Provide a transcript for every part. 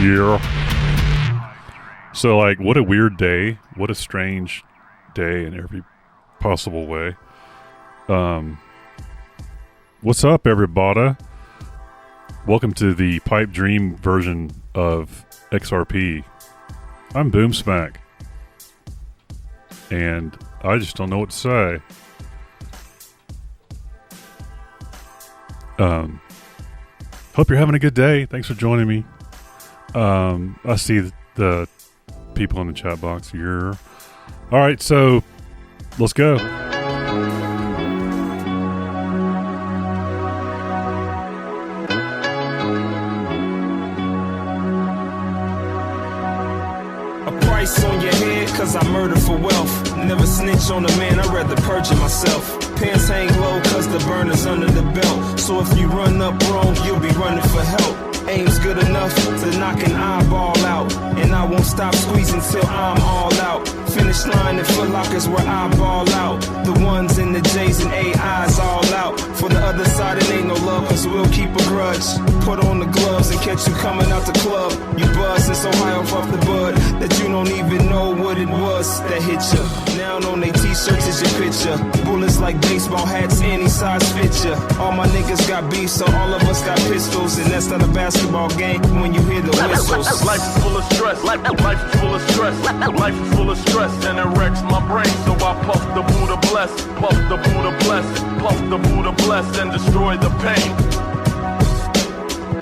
Yeah. So, like, what a weird day. What a strange day in every possible way. What's up, everybody? Welcome to the Pipe Dream version of XRP. I'm Boom Smack. And I just don't know what to say. Hope you're having a good day. Thanks for joining me. I see the people in the chat box. All right, so let's go. A price on your head, cause I murder for wealth. Never snitch on a man, I'd rather perjure myself. Pants hang low cause the burner's under the belt. So if you run up wrong, you'll be running for help. Aim's good enough to knock an eyeball out. And I won't stop squeezing till I'm all out. Finish line and Foot Lockers where I ball out. The ones in the J's and AI's all out. For the other side it ain't no love, cause we'll keep a grudge. Put on the gloves and catch you coming out the club. You buzzing so high off the bud that you don't even know what it was that hit you. Now on they t-shirts is your picture. Bullets like baseball hats, any size fit ya. All my niggas got beef, so all of us got pistols. And that's not a basketball game when you hear the whistles. Life is full of stress, life is full of stress. Life is full of stress and it wrecks my brain. So I puff the Buddha bless, puff the Buddha bless, puff the Buddha bless and destroy the pain.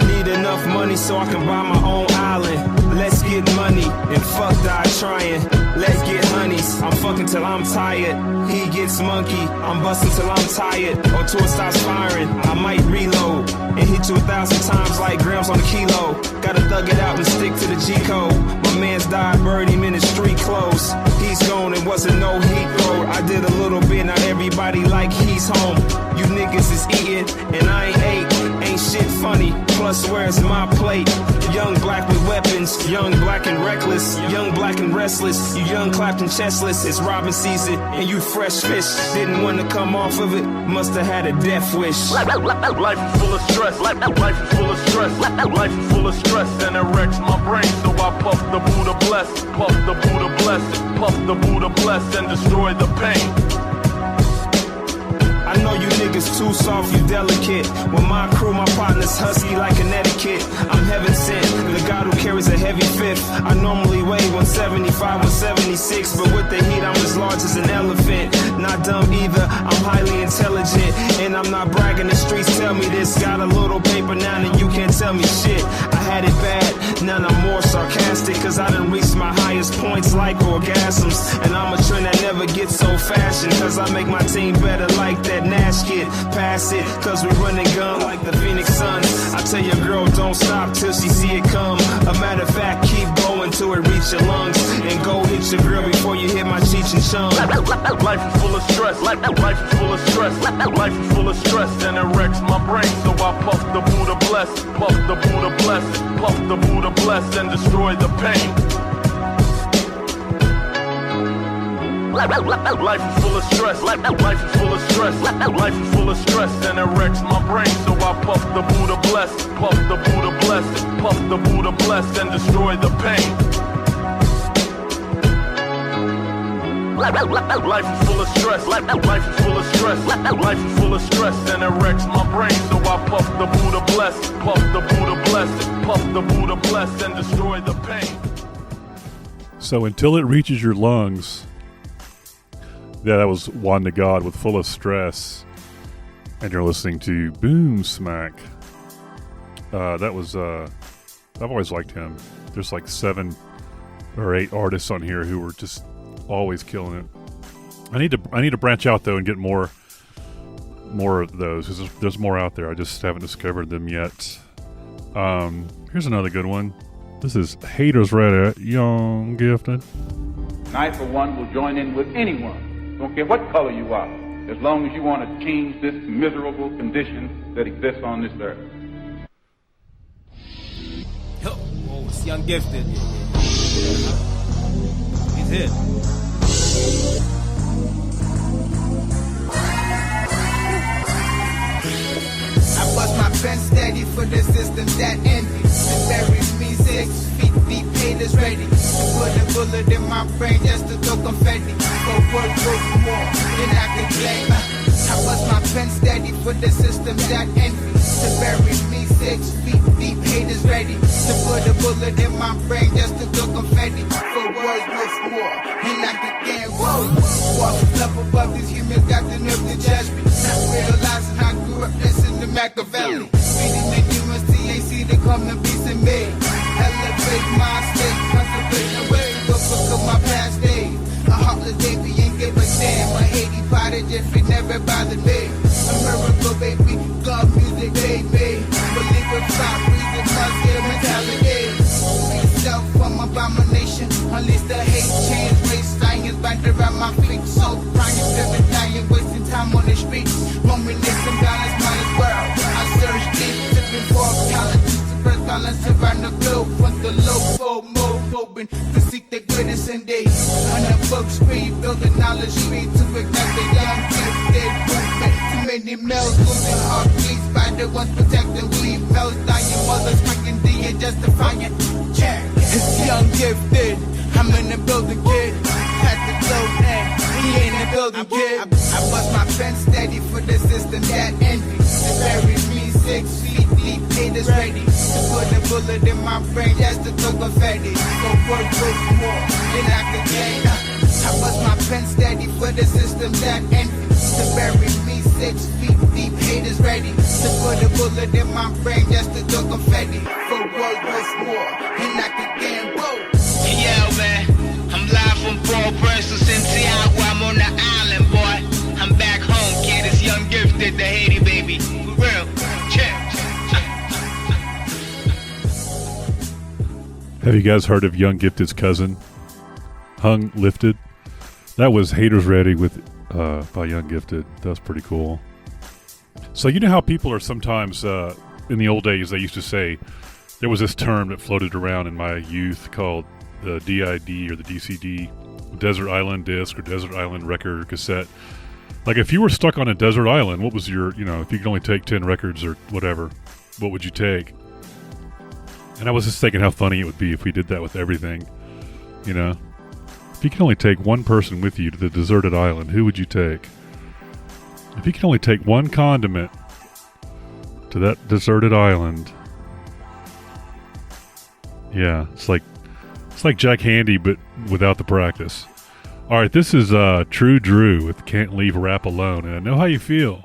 Need enough money so I can buy my own island. Let's get money and fuck die trying. Let's get honeys. I'm fucking till I'm tired. He gets monkey. I'm busting till I'm tired. Or till it stops firing. I might reload and hit you 1,000 times like grams on a kilo. Gotta thug it out and stick to the G code. My man's died, buried him in his street clothes. He's gone and wasn't no heat road. I did a little bit, not everybody like he's home. You niggas is eating and I ain't ate. Ain't shit funny. Plus where's my plate? Young black with weapons, young black and reckless, young black and restless, you young clapped and chestless. It's robbing season and you fresh fish. Didn't want to come off of it, must have had a death wish. Life is full of stress, life is full of stress. Life is full of stress and it wrecks my brain. So I puff the Buddha bless, puff the Buddha bless, puff the Buddha bless and destroy the pain. I know you niggas too soft, you delicate. When my crew, my partners husky like Connecticut. I'm heaven sent, the God who carries a heavy fifth. I normally weigh 175, 176, but with the heat I'm as large as an elephant. Not dumb either, I'm highly intelligent. And I'm not bragging, the streets tell me this. Got a little paper now and you can't tell me shit. I had it bad, now I'm more sarcastic. Cause I done reached my highest points like orgasms. And I'm a trend that never gets so fashion. Cause I make my team better like that Nash kid. Pass it, cause we running gun like the Phoenix Suns. I tell your girl don't stop till she see it come. A matter of fact, keep going till it reach your lungs. And go hit your girl before you hit my Cheech and Chong. Life is full of stress, life is full of stress. Life is full of stress and it wrecks my brain. So I puff the Buddha bless, puff the Buddha bless, puff the Buddha bless and destroy the pain. Life is full of stress, life is full of stress. Life is full of stress and it wrecks my brain. So I puff the Buddha bless, puff the Buddha bless, puff the Buddha bless and destroy the pain. Life is full of stress, life is full of stress. Life is full of stress and it wrecks my brain. So I puff the Buddha bless, puff the Buddha bless, puff the Buddha bless and destroy the pain. So until it reaches your lungs. Yeah, that was One to God with Full of Stress. And you're listening to Boom Smack. That was, I've always liked him. There's like 7 or 8 artists on here who were just always killing it. I need to branch out though and get more of those. There's more out there. I just haven't discovered them yet. Here's another good one. This is Haters Reddit, Young Gifted. And I, for one, will join in with anyone. Don't care what color you are, as long as you want to change this miserable condition that exists on this earth. Oh, it's Young Gifted. He's here. I bust my pen steady for the system that envy and buries me 6 haters ready to put a bullet in my brain just to throw confetti. For worth more than I can claim. I bust my pen steady for the system that envy to bury me 6 feet deep. Haters ready to put a bullet in my brain just to throw confetti. For words worth more than I can claim. Whoa, walking up above these humans got the nerve to judge me. Not realizing I grew up listening to Machiavelli. Feeding the humans TAC to come to peace and me. Elevate my state, contemplating ways to overcome my past days. A heartless baby ain't give a damn. A Haiti pottage if it never bothered me. A miracle baby, God music baby. Believe with 5 reasons, must get a mentality. Self from abomination, unleash the hate chains, race science, bind around my feet. So crying, living, dying, wasting time on the streets. Reminiscing, balance, mindless world. I search deep, tipping for talent. Suppress balance around the globe. From the low, full mode, hoping to seek the goodness in days. On the book street, building knowledge street to ignite the young gifted movement. Too many males losing heartbeats by the ones protecting we males. Dying mothers, making the justifying. Yeah, it's young gifted. I'm in the building, kid. Had the globe and he in the building, kid. I bust my pen steady for the system that envy. They buried me 6 feet deep. Haters ready to put a bullet in my brain just to throw confetti. For work with more than I can gain. I bust my pen steady for the system that envy. To bury me 6 feet deep. Haters ready to put a bullet in my brain just to throw confetti. For work with more than I can gain. Yo, man, I'm live from Port-au-Prince to Santiago. I'm on the island, boy. I'm back home, kid. It's Young Gifted, the Haiti baby. For real. Check. Have you guys heard of Young Gifted's cousin, Hung Lifted? That was Haters Ready with by Young Gifted. That's pretty cool. So you know how people are sometimes, in the old days, they used to say, there was this term that floated around in my youth called the DID or the DCD, Desert Island Disc or Desert Island Record or Cassette. Like if you were stuck on a desert island, what was your, if you could only take 10 records or whatever, what would you take? And I was just thinking how funny it would be if we did that with everything, If you could only take one person with you to the deserted island, who would you take? If you could only take one condiment to that deserted island, yeah, it's like Jack Handy, but without the practice. All right, this is True Drew with Can't Leave Rap Alone, and I know how you feel.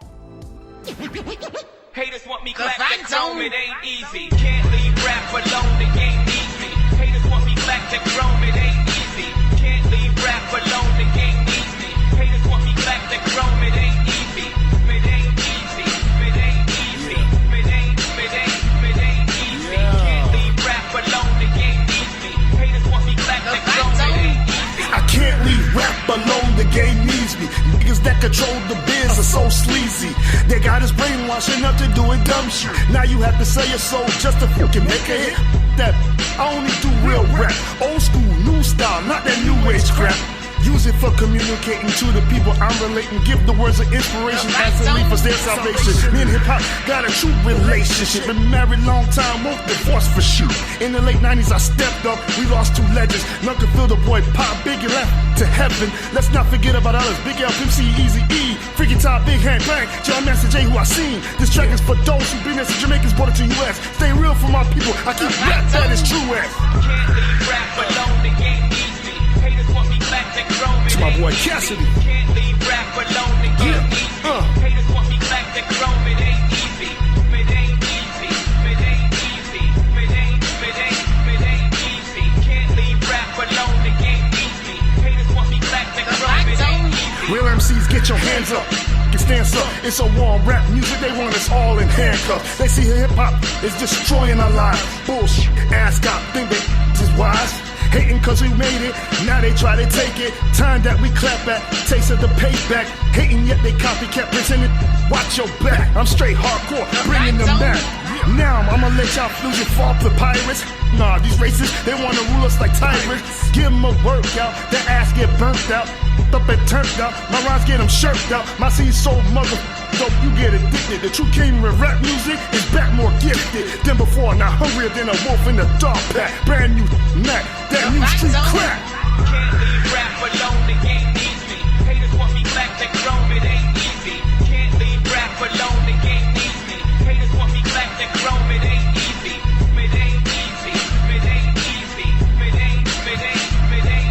Haters want me clap to chrome, it ain't easy. Can't leave rap alone, it ain't easy. Haters want me clap to chrome, it ain't easy. Can't leave rap alone, it ain't easy. Haters want me clap to chrome, it ain't easy. It ain't easy. It ain't easy. It ain't easy. Can't leave rap alone, it ain't easy. Haters want me clap to chrome, it ain't easy. I can't leave rap alone, the game needs me. Niggas that control the biz are so sleazy. They got us brainwashing up to doing dumb shit. Now you have to sell your soul just to fucking make a hit. That I only do real rap. Old school, new style, not that new age crap. Use it for communicating to the people I'm relating. Give the words of inspiration as a lead for their salvation. Me and hip-hop got a true relationship. Been married long time, won't divorce for shoot. In the late 90s I stepped up, we lost 2 legends. None could feel the boy Pop, Biggie left to heaven. Let's not forget about others, Big L, Pimp C, Easy E, Freaky Top, Big Hand Bang, John Master J, who I seen. This track is for those who been there since Jamaicans brought it to US. Stay real for my people, I keep rap that is true as. Can't leave rap alone, the game needs me. Haters want me black to chrome, it It's my ain't boy easy. Cassidy. Can't leave rap alone, the game needs me. Haters want me black to chrome, it ain't easy. It ain't easy. It ain't easy. It ain't easy. Can't leave rap alone, the game needs me. Haters want me black to chrome, it ain't easy. Real MCs, get your hands up. Get stands up. It's a war on rap music. They want us all in handcuffs. They see hip hop is destroying our lives. Bullshit. Ass got think they is wise. Hating cause we made it, now they try to take it. Time that we clap at, taste of the payback. Hating yet they copycat presented. Watch your back, I'm straight hardcore, bringing them back. Now I'ma let y'all lose your fall for pirates. Nah, these racists, they wanna rule us like tyrants. Give them a workout, their ass get burnt out. Up and turned out, my rhymes get them shirked out. My seeds so mother dope, you get addicted. The true king of rap music is back more gifted than before. Now hungrier than a wolf in the dog pack. Brand new Mac, new street crap. Can't leave rap alone, the game needs me. Haters want me back to chrome, it ain't easy. Can't leave rap alone, the game needs me. Haters want me back to chrome, it ain't easy. It ain't easy. It ain't easy. It ain't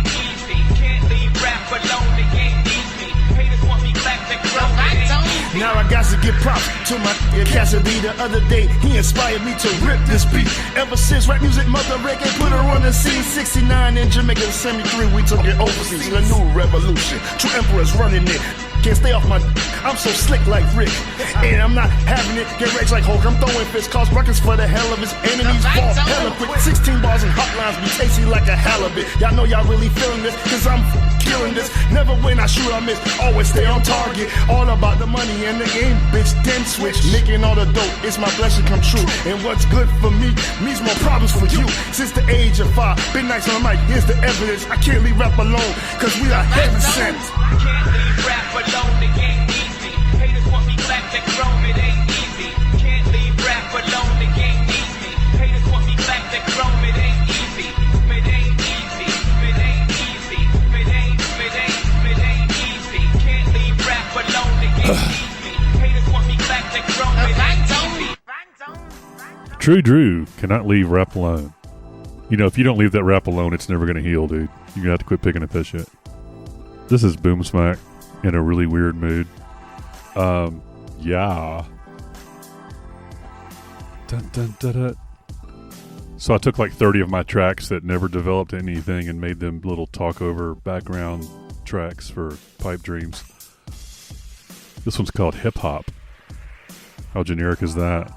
easy. Can't leave rap alone, the game needs me. Haters want me back to chrome, it ain't easy. Now I got to give props to my Cassidy. The other day, he inspired me to rip this beat. Ever since rap music, mother reggae put her on the scene. 69 in Jamaica, 73, we took it overseas. A new revolution, true emperors running it. Can't stay off my I'm so slick like Rick. And I'm not having it, get rage like Hulk. I'm throwing fists, cause ruckus for the hell of his enemies. Fall hella quick, 16 bars and hotlines be tasty like a halibut. Y'all know y'all really feeling this, cause I'm killing this. Never win, I shoot, I miss, always stay on target. All about the money and the game, bitch, then switch. Making all the dope, it's my blessing come true. And what's good for me, means more problems for you. Since the age of 5, been nice on the mic, here's the evidence. I can't leave rap alone, cause we are heaven sent. Can't leave rap alone, the game needs me. Haters want me back to chrome, it ain't easy. Can't leave rap alone, the game needs me. Haters want me back to chrome, it ain't easy. It ain't easy. It ain't easy. It ain't easy. Can't leave rap alone, the game needs me. Haters want me back to chrome, it ain't easy. True Drew cannot leave rap alone. You know, if you don't leave that rap alone, it's never going to heal, dude. You're going to have to quit picking at that shit. This is Boom Smack in a really weird mood. Yeah. Dun, dun, dun, dun. So I took like 30 of my tracks that never developed anything and made them little talk over background tracks for Pipe Dreams. This one's called Hip Hop. How generic is that?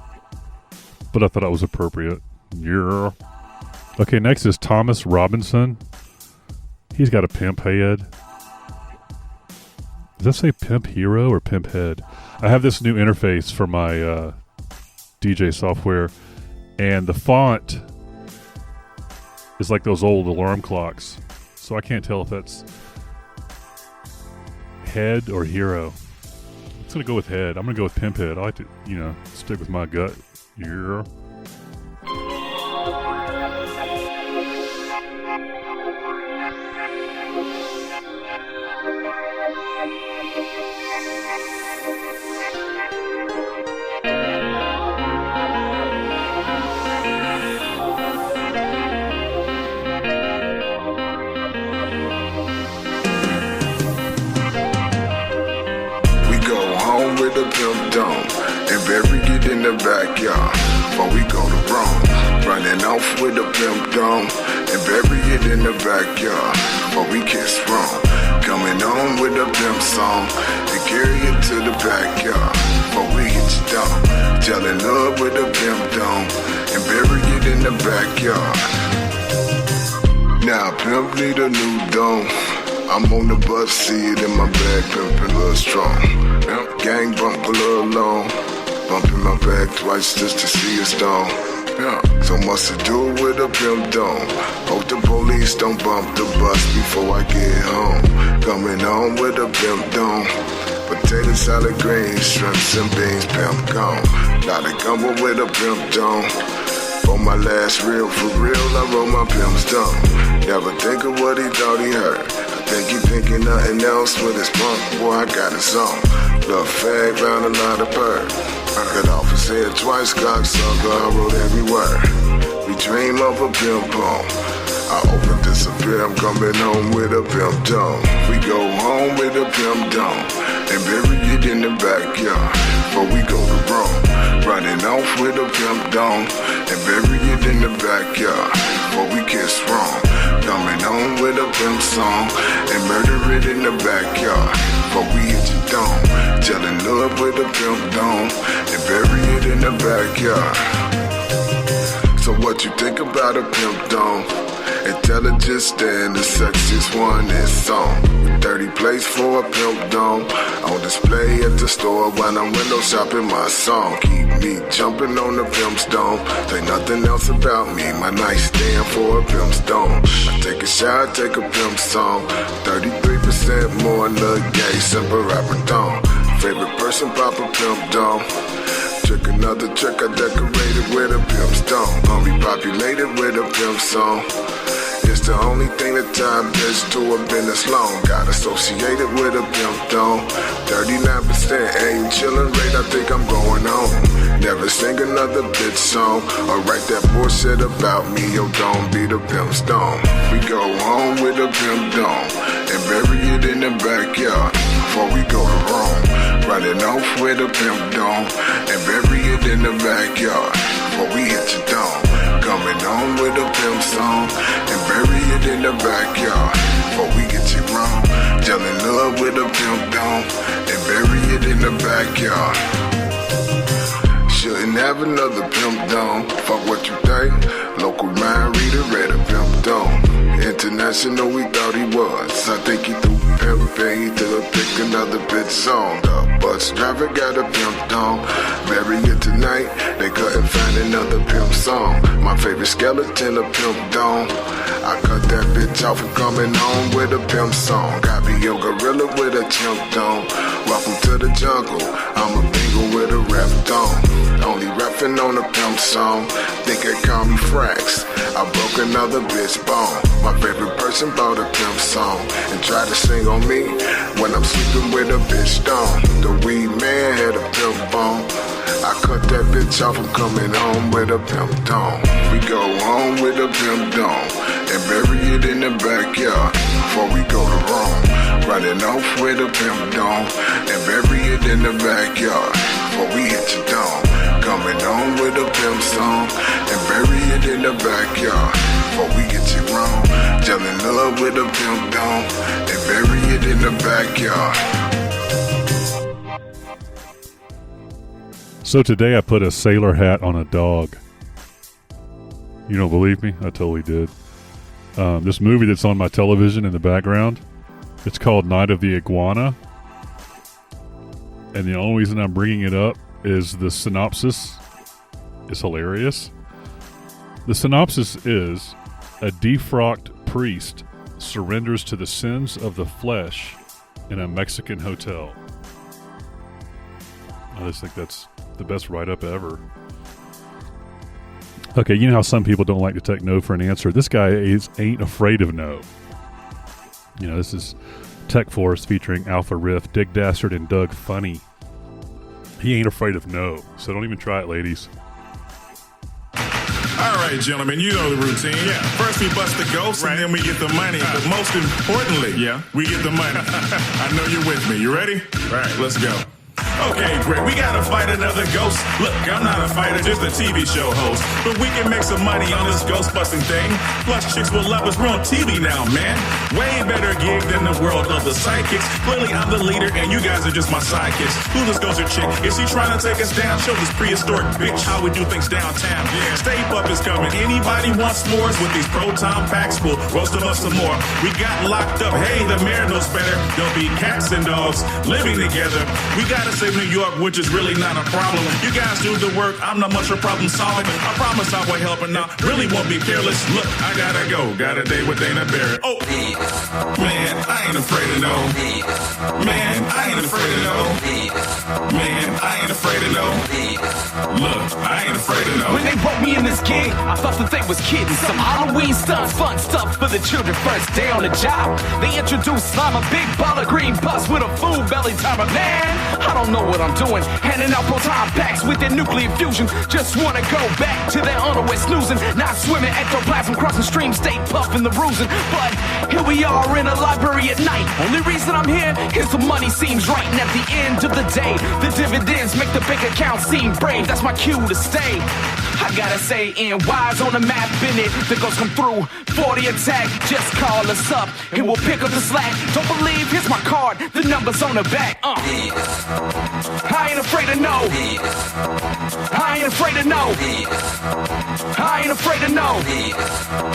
But I thought it was appropriate. Yeah. Okay, next is Thomas Robinson. He's got a pimp head. Does that say Pimp Hero or Pimp Head? I have this new interface for my DJ software, and the font is like those old alarm clocks. So I can't tell if that's Head or Hero. It's going to go with Head. I'm going to go with Pimp Head. I like to, stick with my gut. Yeah. With a pimp dome and bury it in the backyard before we go to Rome. Running off with a pimp dome and bury it in the backyard before we kiss Rome. Coming on with a pimp song and carry it to the backyard before we hit your dome. Telling love with a pimp dome and bury it in the backyard. Now pimp need a new dome. I'm on the bus, see it in my bag, pimpin' a little strong. Gang bump a little long, bumping my bag twice just to see it stone. So much to do with a pimp dome. Hope the police don't bump the bus before I get home. Coming home with a pimp dome. Potato salad, greens, shrimps and beans, pimp gone. Got a gumbo with a pimp dome. For my last reel, for real, I roll my pimp's dome. Never think of what he thought he heard. Think he thinking nothing else with his punk, boy, I got his own. Little fag round a lot of bird. Cut off his head twice, cocksucker, I wrote every word. We dream of a pimp home. I open disappear, I'm coming home with a pimp dome. We go home with a pimp dome and bury it in the backyard before we go to Rome. Running off with a pimp dome and bury it in the backyard before we kiss Rome. Coming home with a pimp song and murder it in the backyard before we hit your dome. Telling love with a pimp dome and bury it in the backyard. So what you think about a pimp dome? Intelligent stand, the sexiest one is song. 30 plates for a pimp dome on display at the store while I'm window shopping my song. Keep me jumping on the pimp's dome. Say nothing else about me, my nightstand for a pimp's dome. I take a shot, take a pimp song. 33% more look gay, simple rapper dome. Favorite person, pop a pimp dome. Trick another trick, I decorated with a pimp's dome. Repopulated with a pimp song. It's the only thing that time best to have been this long. Got associated with a pimp dome. 39% ain't chillin' rate, I think I'm going home. Never sing another bitch song or write that bullshit about me. Yo, don't be the pimp stone. We go home with a pimp dome and bury it in the backyard before we go to Rome. Running off with a pimp dome and bury it in the backyard before we hit your dome. Coming home with a pimp song and bury it in the backyard before we get you wrong. Fell in love with a pimp dome and bury it in the backyard. Shouldn't have another pimp dome. Fuck what you think. Local mind reader read a pimp dome. International, we thought he was. I think he threw pimping. He took pick another bitch song. The bus driver got a pimp dome. Bury it tonight. They couldn't find another pimp song. My favorite skeleton, a pimp dome. I cut that bitch off and coming home with a pimp song. Got me a gorilla with a chimp dome. Welcome to the jungle. I'm a bingo with a rap dome. Only rapping on a pimp song. Think they call me Frax. I broke another bitch bone. My favorite person bought a pimp song and tried to sing on me when I'm sleeping with a bitch stone. The weed man had a pimp bone. I cut that bitch off, I'm coming home with a pimp dome. We go home with a pimp dome and bury it in the backyard before we go to Rome. Running off with a pimp dome and bury it in the backyard before we hit your dome. Coming home with a pimp song and bury it in the backyard before we get you wrong. Fell in love with a pimp dome and bury it in the backyard. So today I put a sailor hat on a dog. You don't believe me? I totally did. This movie that's on my television in the background, it's called Night of the Iguana. And the only reason I'm bringing it up is the synopsis is hilarious. The synopsis is a defrocked priest surrenders to the sins of the flesh in a Mexican hotel. I just think that's the best write-up ever. Okay, you know how some people don't like to take no for an answer. This guy ain't afraid of no. You know, this is Tech Force featuring Alpha Riff, Dick Dastard, and Doug Funny. He ain't afraid of no, so don't even try it, ladies. All right, gentlemen, you know the routine. Yeah. First we bust the ghost, and then we get the money. But most importantly, we get the money. I know you're with me. You ready? All right, let's go. Okay, great. We gotta fight another ghost. Look, I'm not a fighter, just a TV show host. But we can make some money on this ghost busting thing. Plus, chicks will love us. We're on TV now, man. Way better gig than the world of the sidekicks. Clearly, I'm the leader, and you guys are just my sidekicks. Who this ghost or chick? Is she trying to take us down? Show this prehistoric bitch how we do things downtown. Yeah. Stay Puff is coming. Anybody want s'mores with these proton packs? We'll roast them up some more. We got locked up. Hey, the mayor knows better. There'll be cats and dogs living together. We gotta save New York, which is really not a problem. You guys do the work, I'm not much for problem solving. I promise I will help, and I really won't be careless. Look, I gotta go, got a date with Dana Barrett. Oh, man, I ain't afraid of no. Man, I ain't afraid of no. Man, I ain't afraid of no. Look, I ain't afraid of no. When they brought me in this gig, I thought that they was kidding. Some Halloween stunts, fun stuff for the children. First day on the job, they introduced Slime, a big ball of green bus with a full belly timer. Man, I don't know what I'm doing. Handing out proton packs with their nuclear fusion. Just wanna go back to their underwear snoozing. Not swimming, ectoplasm crossing streams, stay puffing the bruising. But here we are in a library at night. Only reason I'm here is the money seems right. And at the end of the day, the dividends make the bank account seem brave. That's my cue to stay. I gotta say, NY's on the map, in it. The ghosts come through, 40 attack. Just call us up and we'll pick up the slack. Don't believe, here's my card, the number's on the back. I ain't afraid of no. I ain't afraid of no. I ain't afraid of no.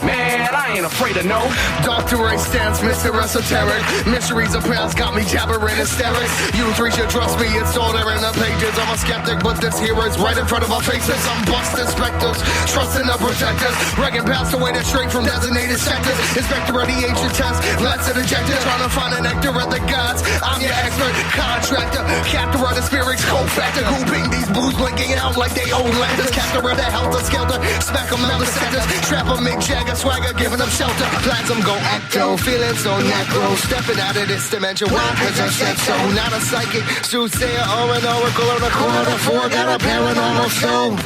Man, I ain't afraid of no. Dr. Ray stands, Mr. Esoteric. Mysteries of past got me jabbering hysterics. You three should trust me, it's all there in the pages. I'm a skeptic, but this here is right in front of our faces. I'm busting specters, trusting the protectors. Reagan passed away, that's straight from designated sectors. Inspector of the ancient test, let's it ejected. Trying to find an nectar of the gods. I'm your expert contractor, captor of the spirits, co-factor. Hooping these blues blinking out like they old landers. Captor of the helter skelter, smack them out the centers. Strap a Mick Jagger swagger, giving them shelter. Plasm go ecto, feeling so necro. Stepping out of this dimension, why? Cause I said so. Not a psychic, soothsayer or an oracle on a quarter four. Got a paranormal soul.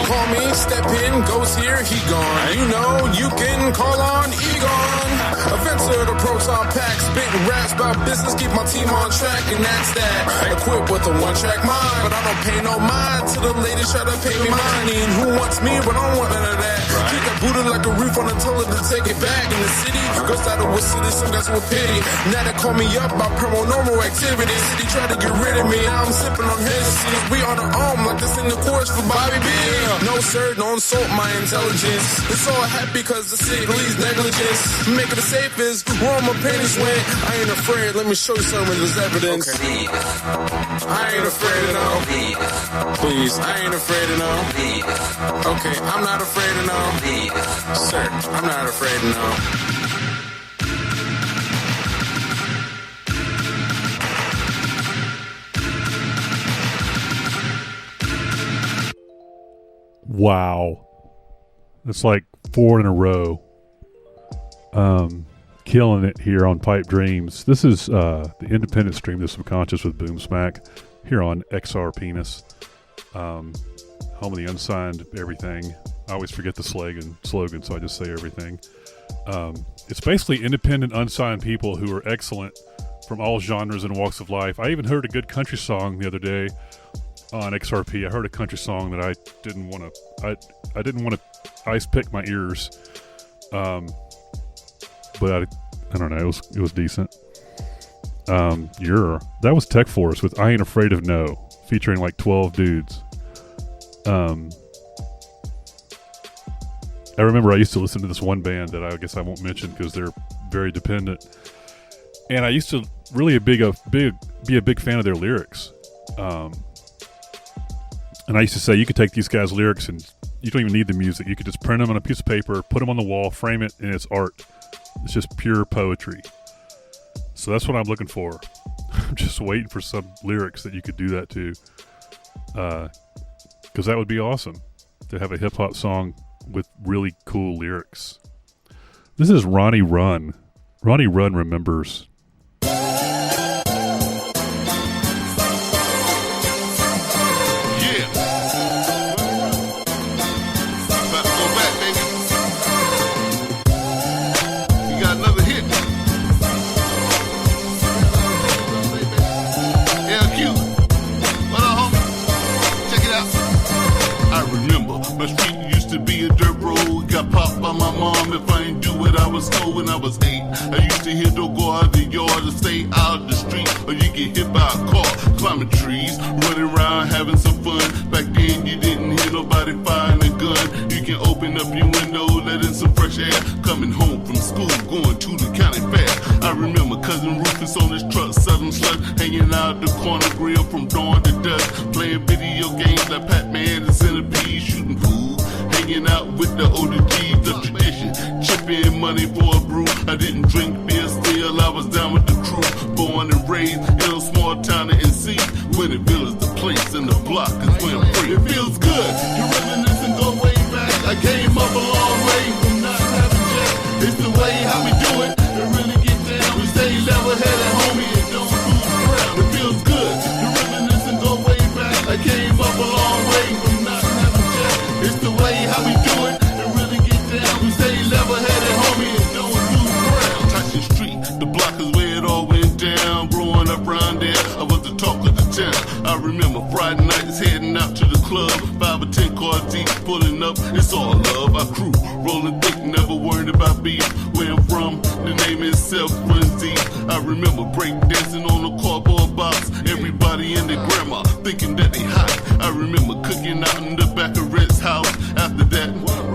Call me, step in, ghost here, he gone. You know, you can call on Egon. Adventure the proton pack, spitting raps about business, keep my team on track, and that's that. Equipped with a one-track mind, but I don't pay no mind to the ladies try to pay me money. And who wants me, but I don't want none of that. Keep that Buddha like a reef on the toilet to take it back. In the city, ghost out of what city, some guys with pity. Now they call me up about paranormal activity. City try to get rid of me, I'm sipping on Hennessy. We on our own, like this in the course for Bobby B. No sir, don't insult my intelligence. It's all happy cause the city believes negligence. Make it the safest, where all my pennies went. I ain't afraid, let me show you some of this evidence. Okay. I ain't afraid of no. Please, I ain't afraid of no. Okay, I'm not afraid of no. Sir, I'm not afraid of no. Wow. It's like 4 in a row. Killing it here on Pipe Dreams. This is the independent stream, The Subconscious with Boom Smack, here on XR Penis. Home of the unsigned everything. I always forget the slogan, so I just say everything. It's basically independent, unsigned people who are excellent from all genres and walks of life. I even heard a good country song the other day on XRP. I heard a country song that I didn't want to ice pick my ears. But I don't know, it was decent. That was Tech Force with I Ain't Afraid of No, featuring like 12 dudes. I remember I used to listen to this one band that I guess I won't mention because they're very dependent. And I used to really be a big fan of their lyrics. And I used to say, you could take these guys' lyrics and you don't even need the music. You could just print them on a piece of paper, put them on the wall, frame it, and it's art. It's just pure poetry. So that's what I'm looking for. I'm just waiting for some lyrics that you could do that to. Because that would be awesome to have a hip-hop song with really cool lyrics. This is Ronnie Run. Ronnie Run remembers. If I ain't do what I was told when I was 8, I used to hear don't go out the yard or stay out the street, or you get hit by a car, climbing trees, running around having some fun. Back then you didn't hear nobody firing a gun. You can open up your window, let in some fresh air. Coming home from school, going to the county fair. I remember cousin Rufus on his truck, Southern Slush, hanging out the corner grill from dawn to dusk, playing video games like Pac-Man and Centipede, shooting pool. Hanging out with the older G's, the tradition. Chipping money for a brew. I didn't drink beer, still I was down with the crew. Born and raised in a small town in NC. Winterville is the place and the block is where I'm free. It feels good. You reminisce and go way back. I came up a long way from not having jack. It's the way how we do it. To really get down. We stay level-headed, homie, and don't lose ground. It feels good. You reminisce and go way back. I came up a long way from not having jack. It's the way how we do it, and really get down. We stay level-headed, homie, and don't lose ground. Tyson Street, the block is where it all went down. Growing up around there, I was the talk of the town. I remember Friday nights heading out to the club, 5 or 10 cars deep, pulling up. It's all love, our crew rolling thick, never worried about beef. Where I'm from, the name itself runs deep. I remember break dancing on a cardboard box. Everybody and their grandma thinking that they hot. I remember cooking out in the back of Red's house. After that,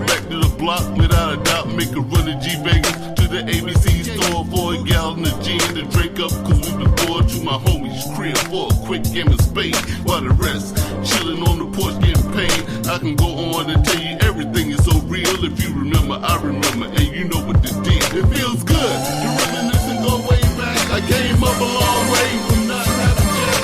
back to the block without a doubt. Make a run to G Vegas to the ABC store for a gallon of gin to drink up. Cause we been bored to my homies' crib for a quick game of spade. While the rest chilling on the porch getting paid. I can go on and tell you everything is so real. If you remember, I remember, and you know what this did. It feels good to reminisce and go way back. I came up a long way from not having jack.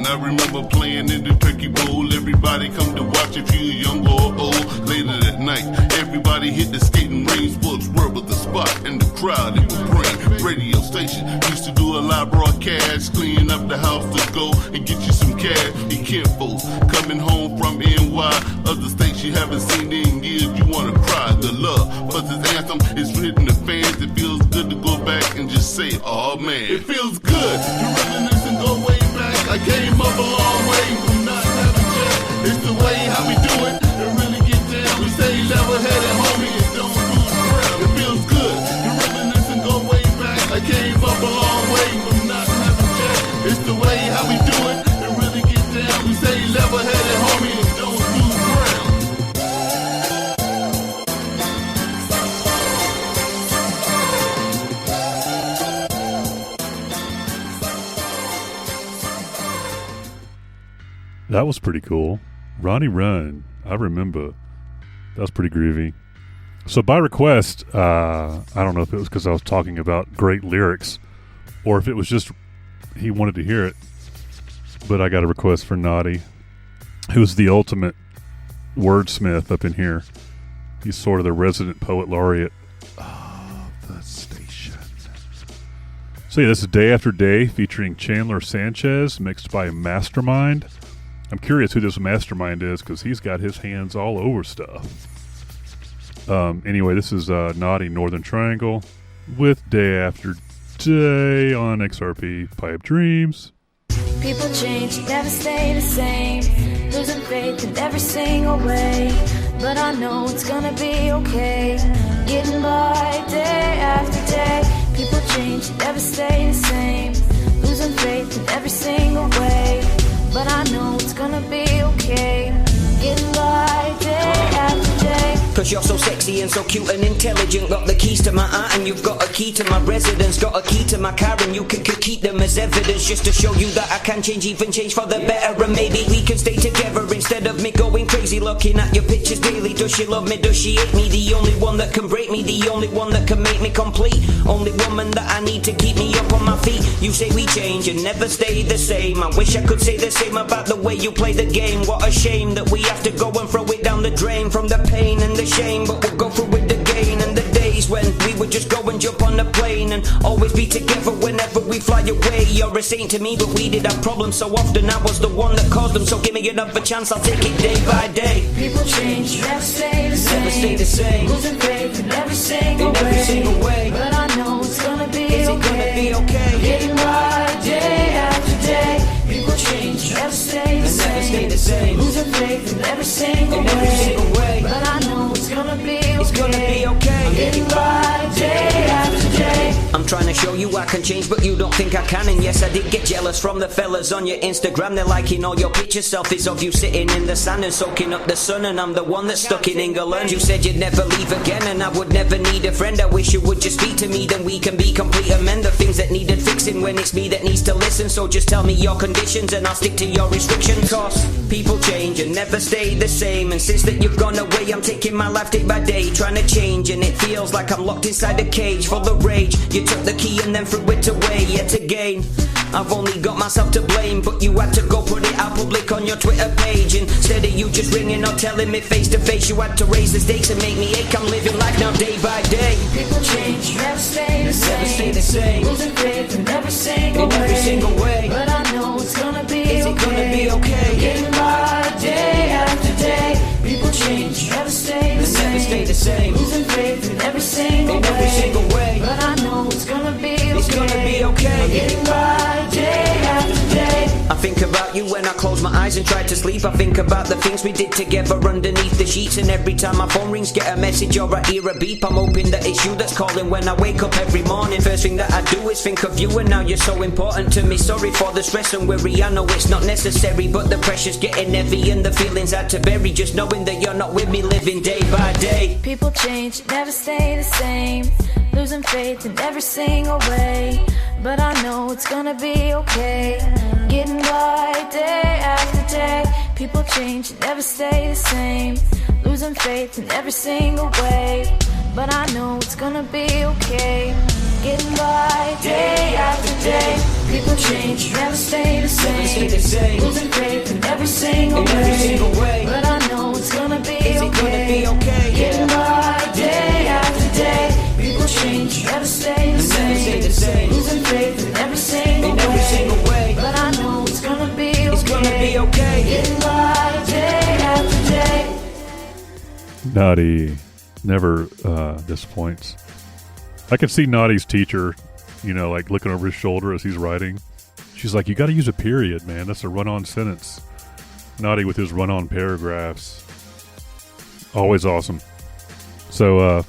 I remember playing in the turkey bowl. Everybody come to watch if you're young or old. Later that night, everybody hit the skating range. Woodsworth was the spot, and the crowd it would bring. Radio station used to do a live broadcast, clean up the house to go and get you some cash. You can't folks coming home from NY, other states you haven't seen in years. You wanna cry. The love, but this anthem is written to fans. It feels good to go back and just say, oh man, it feels good to reminisce and go way back. I came up a long way from not having jack. It's the way how we do it and really get down. We stay level-headed, homie, and don't lose ground. It feels good to reminisce and go way back. I came up a long way from not having jack. It's the way how we do it and really get down. We stay level-headed, homie, and don't lose ground. That was pretty cool. Ronnie Run. I remember. That was pretty groovy. So by request, I don't know if it was because I was talking about great lyrics or if it was just he wanted to hear it. But I got a request for Naughty, who's the ultimate wordsmith up in here. He's sort of the resident poet laureate of the station. So yeah, this is Day After Day featuring Chandler Sanchez, mixed by Mastermind. I'm curious who this Mastermind is because he's got his hands all over stuff. Anyway, this is Naughty Northern Triangle with Day After Day on XRP Pipe Dreams. People change, never stay the same. Losing faith in every single way. But I know it's gonna be okay. Getting by day after day. People change, never stay the same. Losing faith in every single way. But I know it's gonna be okay. Getting by day after day. Cause you're so sexy and so cute and intelligent. Got the keys to my heart and you've got a key to my residence. Got a key to my car and you can keep them as evidence. Just to show you that I can change, even change for the better. And maybe we can stay together instead of me going crazy looking at your pictures daily. Does she love me, does she hate me? The only one that can break me, the only one that can make me complete. Only woman that I need to keep me up on my feet. You say we change and never stay the same. I wish I could say the same about the way you play the game. What a shame that we have to go and throw it down the drain. From the pain and the shame, but we'll go through it again. And the days when we would just go and jump on the plane and always be together whenever we fly away. You're a saint to me, but we did have problems so often. I was the one that caused them, so give me another chance, I'll take it day by day. People change, never stay the same. Never stay the same. Losing faith in every single way. But I know it's gonna be okay. Is it gonna be okay? Getting by day after day. People change, never stay the same. Never stay the same. Losing faith in every single way. But I know it's gonna be okay. It's gonna be okay. I'm getting by day after day. I'm trying to show you I can change, but you don't think I can. And yes, I did get jealous from the fellas on your Instagram. They're liking all your picture selfies of you sitting in the sand and soaking up the sun. And I'm the one that's stuck in England. You said you'd never leave again and I would never need a friend. I wish you would just speak to me, then we can be complete. Amend the things that needed fixing when it's me that needs to listen. So just tell me your conditions and I'll stick to your restrictions. Cause people change and never stay the same. And since that you've gone away, I'm taking my life day by day, trying to change. And it feels like I'm locked inside a cage full of rage. You took the key and then threw it away yet again. I've only got myself to blame, but you had to go put it out public on your Twitter page. Instead of you just ringing or telling me face to face, you had to raise the stakes and make me ache. I'm living life now day by day. People change, never stay the same. Never stay the same. Losing faith in every single way. But I know it's gonna be okay. Is it gonna be okay? Getting by day after day. People change, never stay the same. Never stay the same. Losing faith in every single way. But I know it's gonna be okay. It's gonna be okay. I'm getting by day after day. I think about you when I close my eyes and try to sleep. I think about the things we did together underneath the sheets. And every time my phone rings, get a message or I hear a beep, I'm hoping that it's you that's calling when I wake up every morning. First thing that I do is think of you, and now you're so important to me. Sorry for the stress and worry, I know it's not necessary, but the pressure's getting heavy and the feelings had to bury. Just knowing that you're not with me, living day by day. People change, never stay the same. Losing faith in every single way. But I know it's gonna be okay. Getting by day after day. People change, never stay the same. Losing faith in every single way. But I know it's gonna be okay. Getting by day after day. People change, never stay the same. same. Losing faith in every single way. But I know it's gonna be okay. Getting by day after day. People change, never stay the same. Losing faith in every single way. But I know it's gonna be okay. Getting by day after day. Naughty never disappoints. I can see Naughty's teacher, like looking over his shoulder as he's writing. She's like, you got to use a period, man. That's a run-on sentence. Naughty with his run-on paragraphs. Always awesome. So,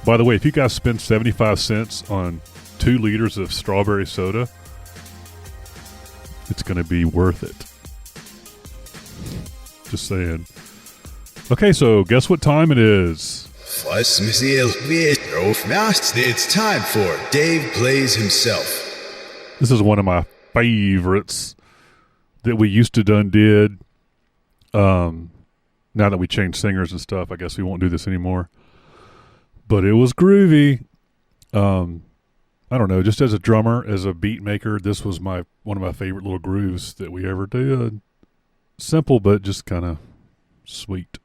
by the way, if you guys spend 75 cents on 2 liters of strawberry soda, it's going to be worth it. Just saying. Okay, so guess what time it is? It's time for Dave Plays Himself. This is one of my favorites that we used to did. Now that we changed singers and stuff, I guess we won't do this anymore. But it was groovy. I don't know, just as a drummer, as a beat maker, this was one of my favorite little grooves that we ever did. Simple, but just kind of sweet.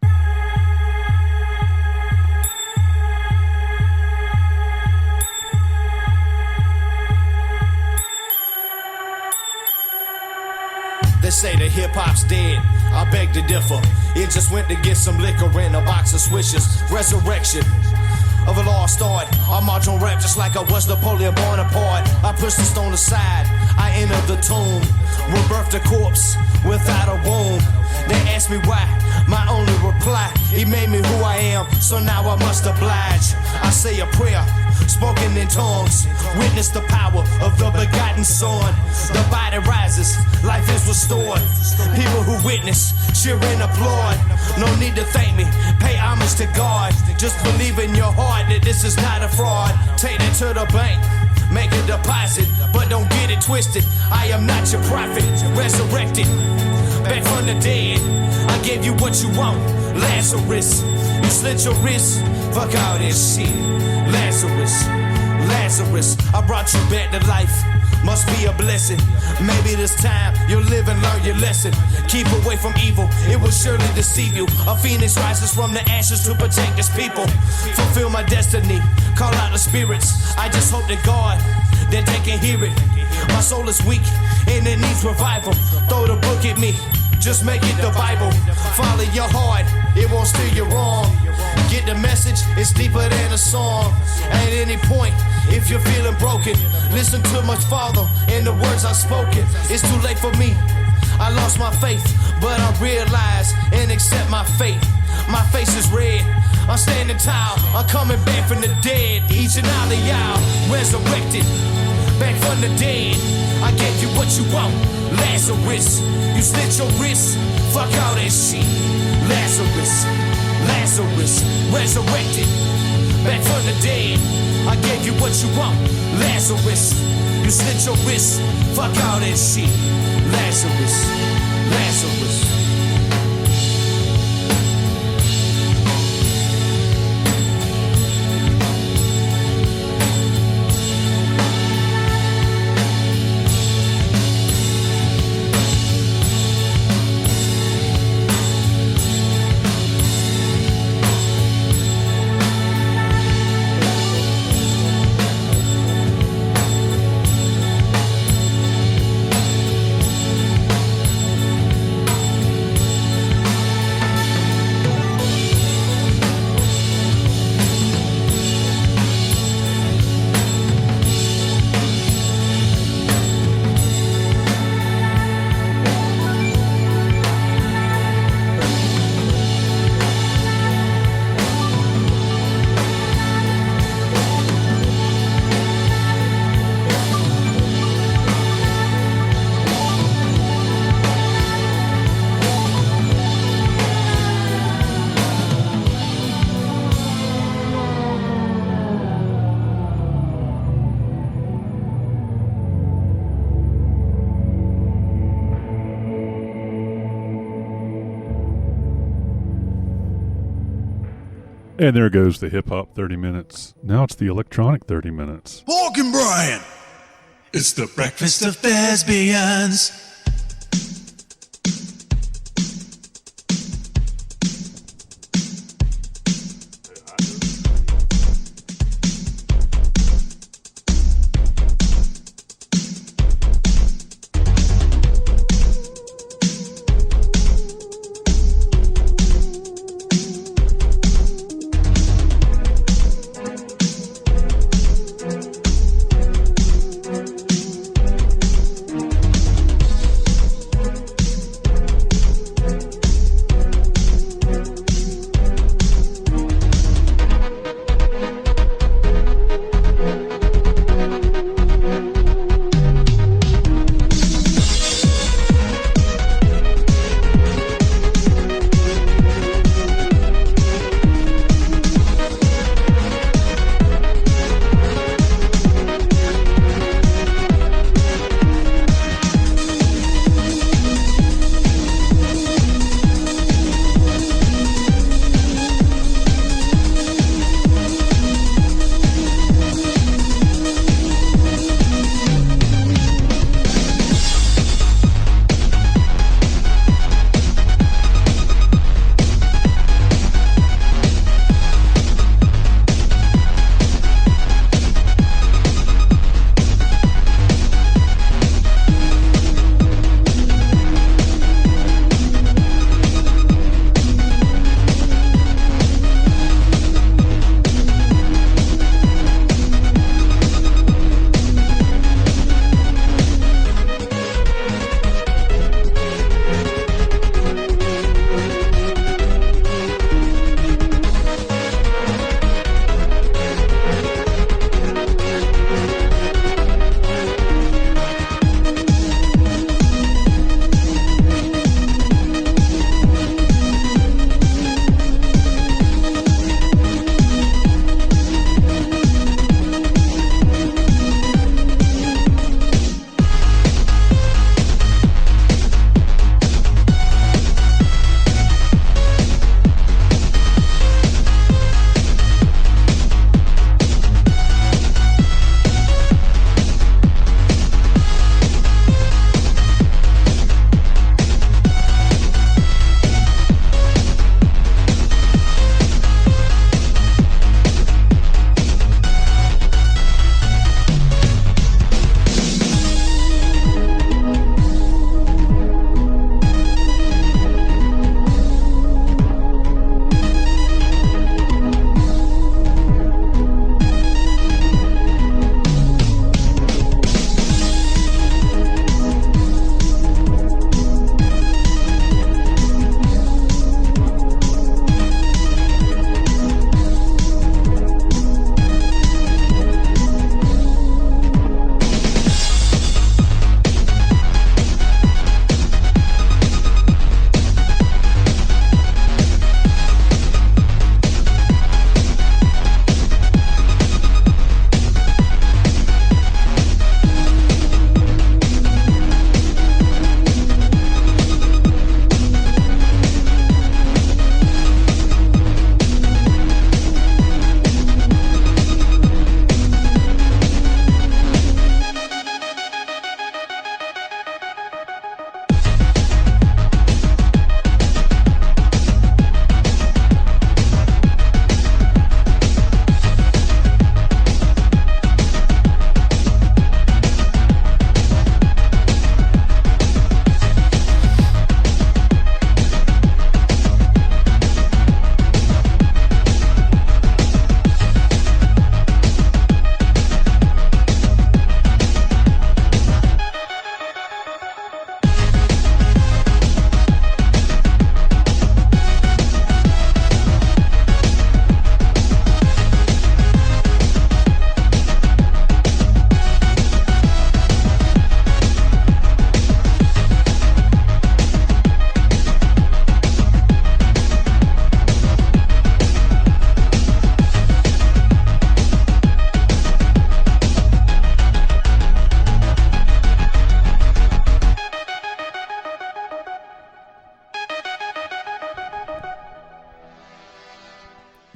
They say that hip-hop's dead, I beg to differ. It just went to get some liquor and a box of swishes. Resurrection of a lost art. I march on rap just like I was Napoleon Bonaparte. I push the stone aside, I enter the tomb. Rebirth the corpse without a womb. They ask me why, my only reply, he made me who I am, so now I must oblige. I say a prayer, spoken in tongues, witness the power of the begotten Son. The body rises, life is restored. People who witness, cheer and applaud. No need to thank me, pay homage to God. Just believe in your heart that this is not a fraud. Take it to the bank, make a deposit, but don't get it twisted. I am not your prophet, resurrected, back from the dead. I gave you what you want, Lazarus. You slit your wrist, fuck all this shit. Lazarus, I brought you back to life. Must be a blessing. Maybe this time you'll live and learn your lesson. Keep away from evil, it will surely deceive you. A phoenix rises from the ashes to protect his people. Fulfill my destiny, call out the spirits. I just hope to God that they can hear it. My soul is weak and it needs revival. Throw the book at me, just make it the Bible. Follow your heart, it won't steer you wrong. Get the message, it's deeper than a song. At any point, if you're feeling broken, listen to my Father and the words I've spoken. It's too late for me, I lost my faith, but I realize and accept my fate. My face is red, I'm standing tall, I'm coming back from the dead. Each and all of y'all, resurrected, back from the dead. I gave you what you want, Lazarus. You slit your wrist, fuck all that shit. Lazarus, resurrected, back from the dead. I gave you what you want, Lazarus. You slit your wrist, fuck all that shit. Lazarus. And there goes the hip-hop 30 minutes. Now it's the electronic 30 minutes. Morgan Brian! It's the breakfast of thespians.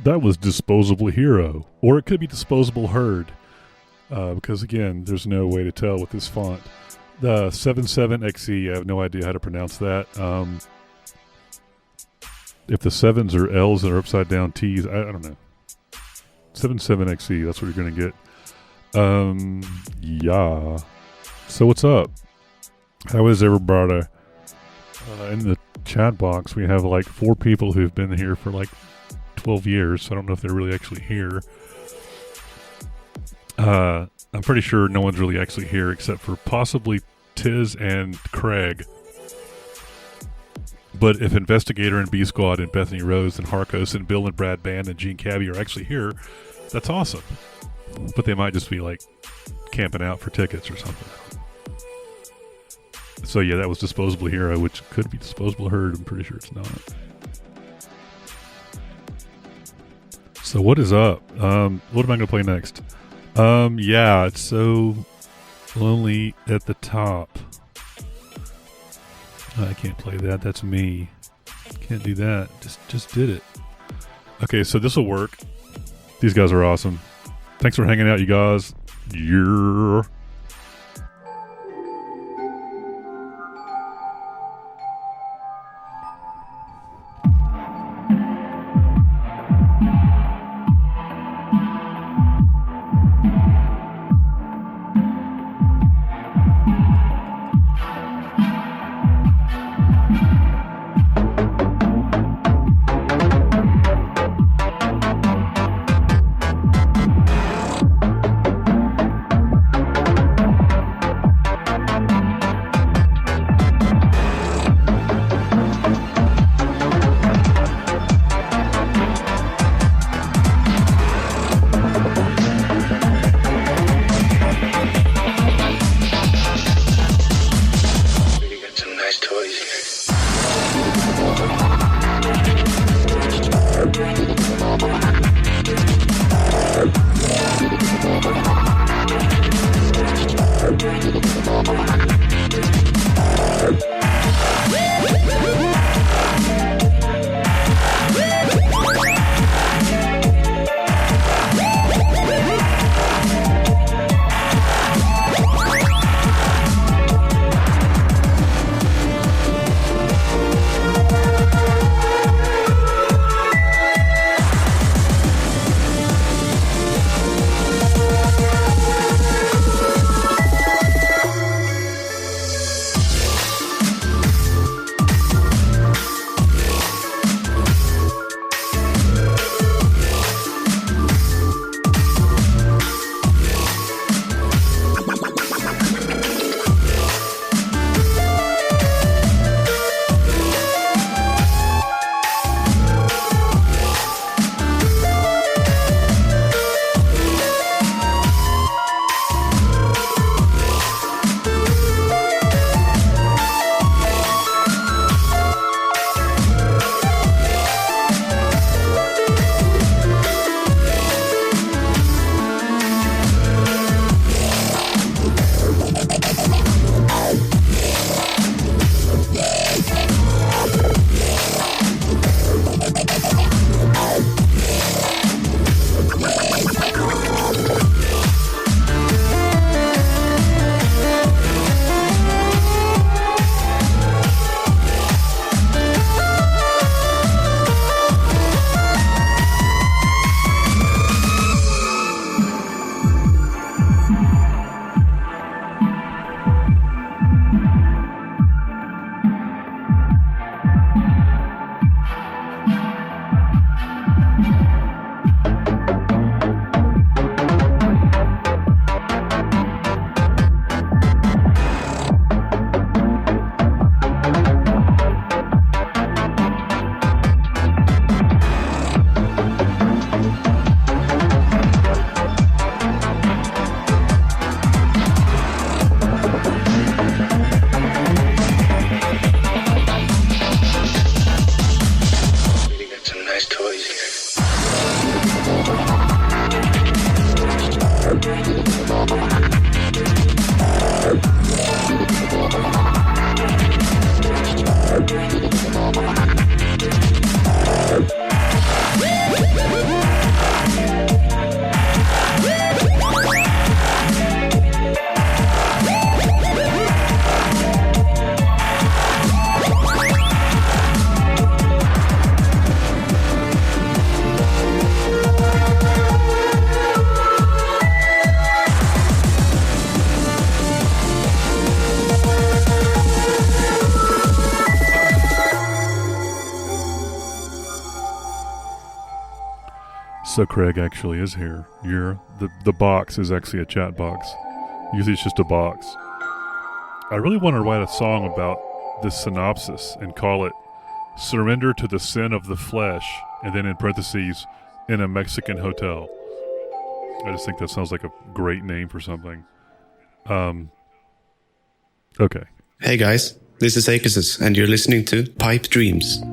That was Disposable Hero, or it could be Disposable Herd, because again, there's no way to tell with this font. The 77XE, I have no idea how to pronounce that. If the 7s are L's that are upside down T's, I don't know. 77XE, that's what you're going to get. Yeah. So what's up? How is everybody? In the chat box, we have like 4 people who've been here for like 12 years, so I don't know if they're really actually here. I'm pretty sure no one's really actually here except for possibly Tiz and Craig. But if Investigator and B Squad and Bethany Rose and Harkos and Bill and Brad Band and Gene Cabby are actually here, that's awesome. But they might just be like camping out for tickets or something. So yeah, that was Disposable Hero, which could be Disposable Herd. I'm pretty sure it's not. So what is up? What am I going to play next? Yeah, it's so lonely at the top. I can't play that. That's me. Can't do that. Just did it. Okay, so this will work. These guys are awesome. Thanks for hanging out, you guys. Yeah. So Craig actually is here. The box is actually a chat box. Usually it's just a box. I really want to write a song about this synopsis and call it Surrender to the Sin of the Flesh, and then in parentheses, in a Mexican hotel. I just think that sounds like a great name for something. Okay. Hey guys, this is XXIV, and you're listening to Pipe Dreams.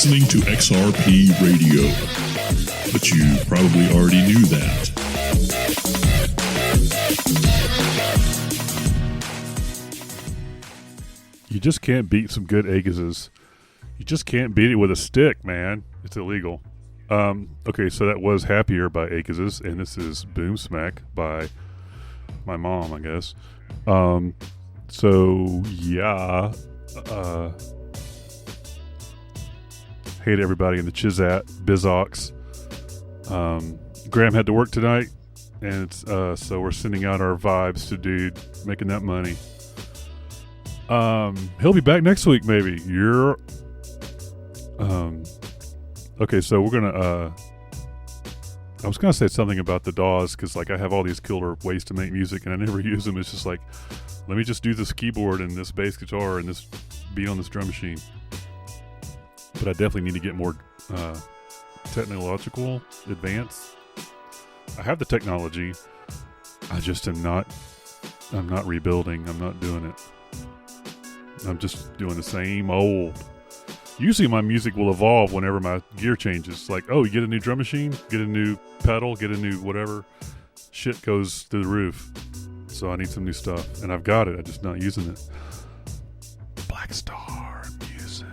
listening to XRP Radio, but you probably already knew that. You just can't beat some good Agassiz. You just can't beat it with a stick, man. It's illegal. Okay, so that was Happier by Agassiz, and this is Boom Smack by my mom, I guess. So, yeah. Hey to everybody in the Chizat, Bizox. Graham had to work tonight, and it's, so we're sending out our vibes to dude making that money. He'll be back next week, maybe. Okay, so we're gonna, I was gonna say something about the DAWs, because, like, I have all these killer ways to make music, and I never use them. It's just like, let me just do this keyboard and this bass guitar and this beat on this drum machine. But I definitely need to get more technological advance. I have the technology. I just I'm not rebuilding. I'm not doing it. I'm just doing the same old. Usually my music will evolve whenever my gear changes. Like, oh, you get a new drum machine, get a new pedal, get a new whatever. Shit goes through the roof. So I need some new stuff. And I've got it. I'm just not using it. Black Star Music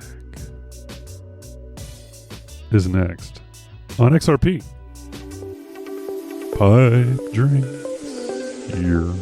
is next on XRP. Pipe dream. Here.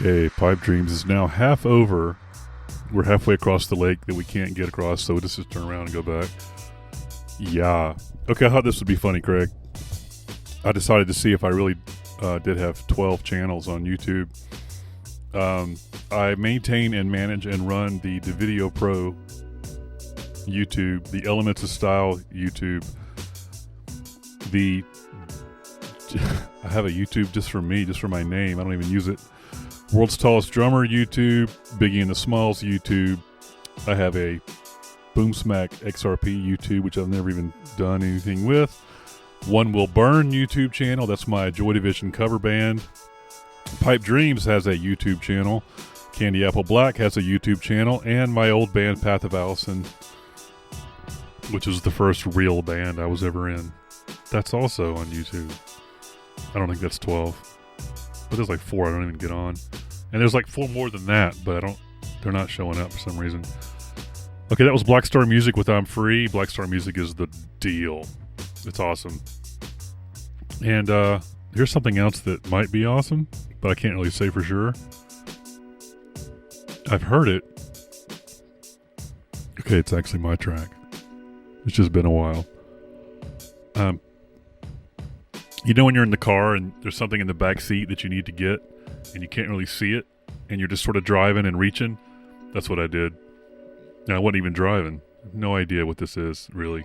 Okay, Pipe Dreams is now half over. We're halfway across the lake that we can't get across, so we'll just turn around and go back. Yeah. Okay, I thought this would be funny, Craig. I decided to see if I really did have 12 channels on YouTube. I maintain and manage and run the Video Pro YouTube, the Elements of Style YouTube, I have a YouTube just for me, just for my name. I don't even use it. World's Tallest Drummer YouTube, Biggie and the Smalls YouTube. I have a Boom Smack XRP YouTube, which I've never even done anything with. One Will Burn YouTube channel. That's my Joy Division cover band. Pipe Dreams has a YouTube channel. Candy Apple Black has a YouTube channel. And my old band, Path of Allison, which was the first real band I was ever in. That's also on YouTube. I don't think that's 12. But there's like 4 I don't even get on. And there's like 4 more than that, but they're not showing up for some reason. Okay, that was Black Star Music with I'm Free. Black Star Music is the deal. It's awesome. And here's something else that might be awesome, but I can't really say for sure. I've heard it. Okay, it's actually my track. It's just been a while. You know when you're in the car and there's something in the back seat that you need to get and you can't really see it and you're just sort of driving and reaching? That's what I did. And I wasn't even driving. No idea what this is, really.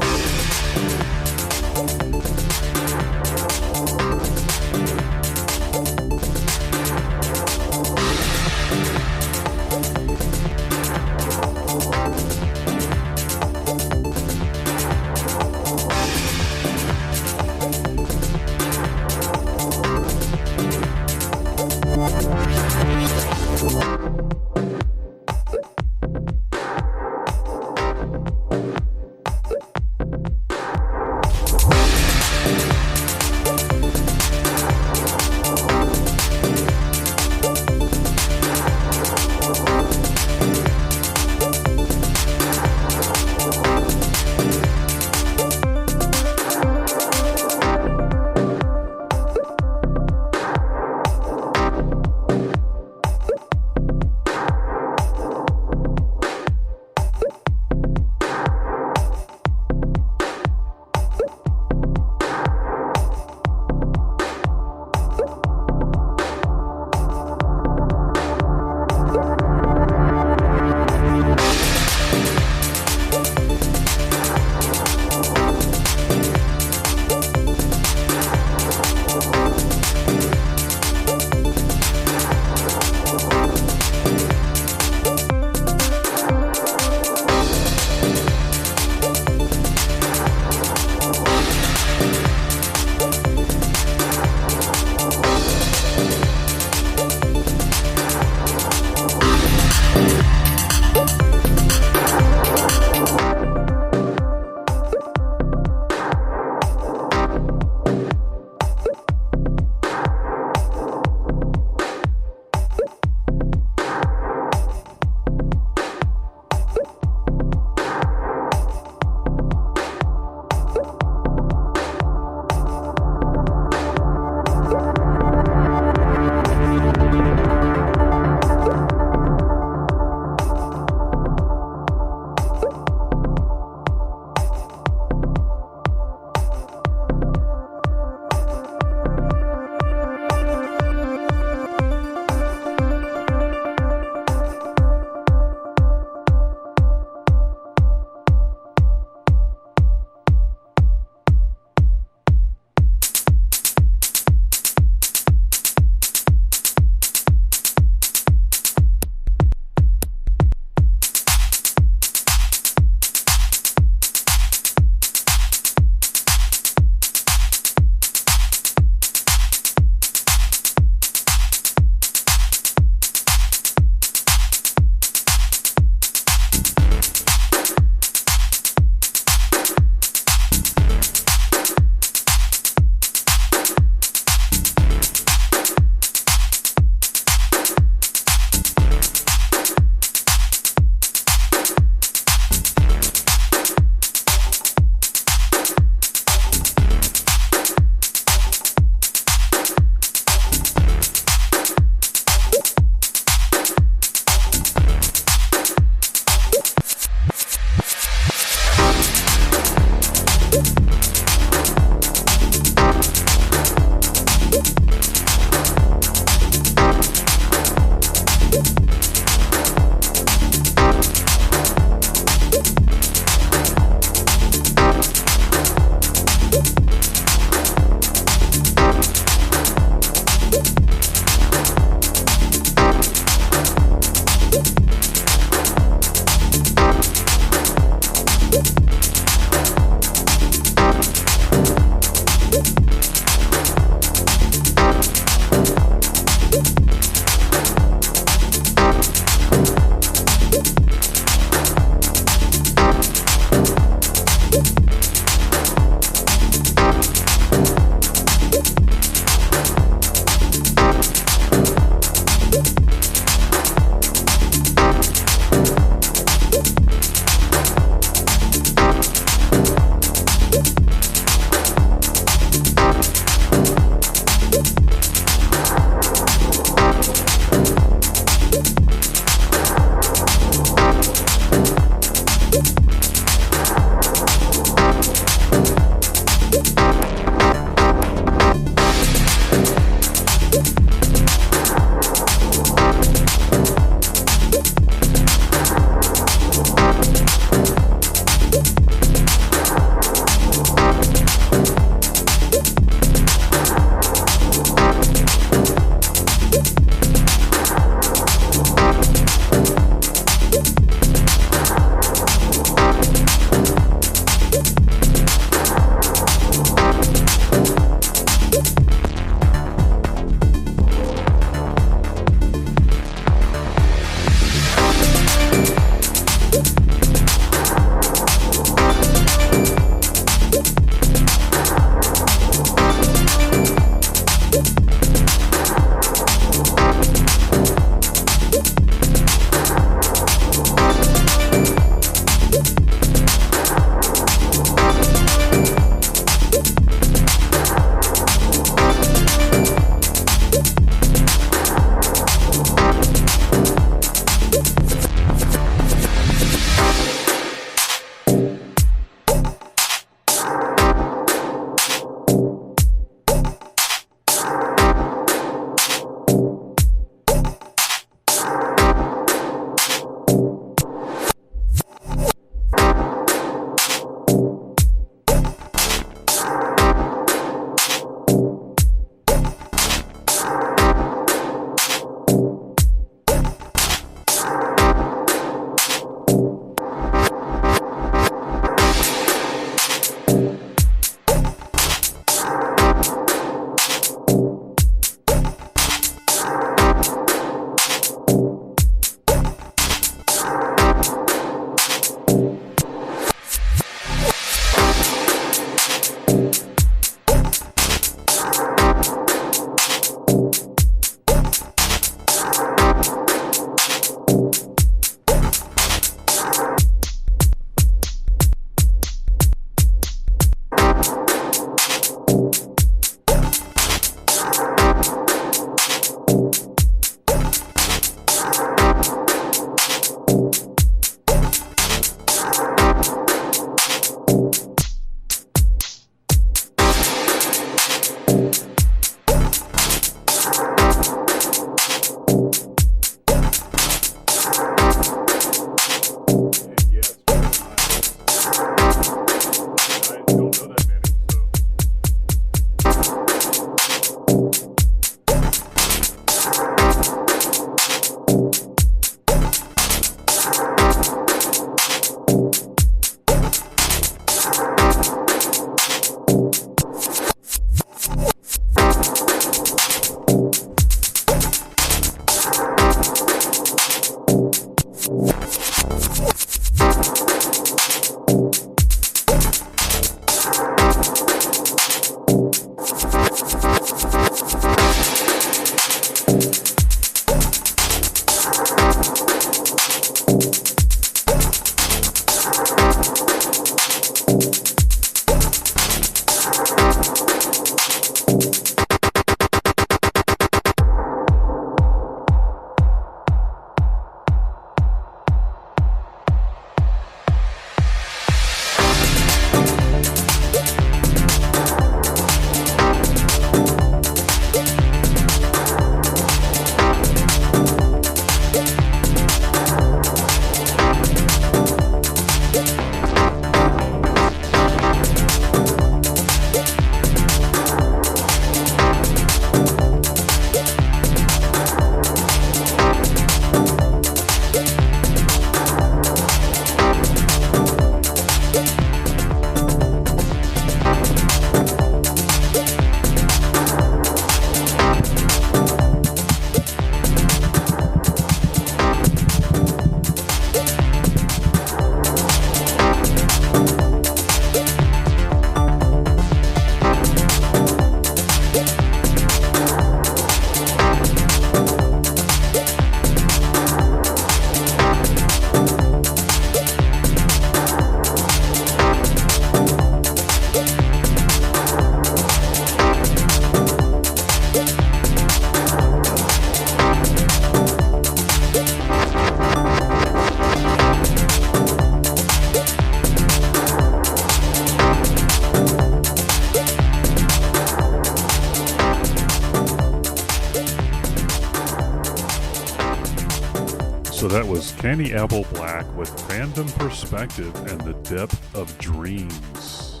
So that was Candy Apple Black with Random Perspective and the Depth of Dreams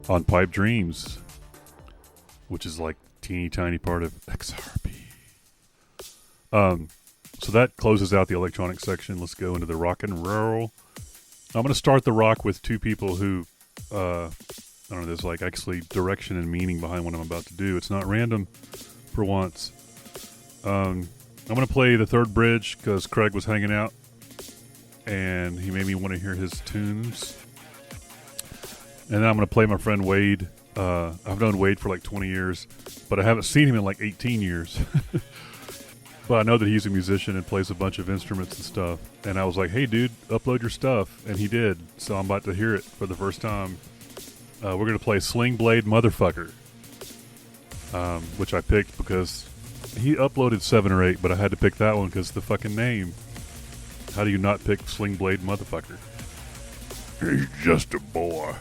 on Pipe Dreams, which is like teeny tiny part of XRP. So that closes out the electronic section. Let's go into the rock and roll. I'm going to start the rock with two people who, I don't know, there's like actually direction and meaning behind what I'm about to do. It's not random for once. I'm going to play the third bridge because Craig was hanging out and he made me want to hear his tunes. And then I'm going to play my friend Wade. I've known Wade for like 20 years, but I haven't seen him in like 18 years. But I know that he's a musician and plays a bunch of instruments and stuff. And I was like, hey, dude, upload your stuff. And he did. So I'm about to hear it for the first time. We're going to play Sling Blade Motherfucker, which I picked because he uploaded 7 or 8, but I had to pick that one because the fucking name. How do you not pick Sling Blade Motherfucker? He's just a boy.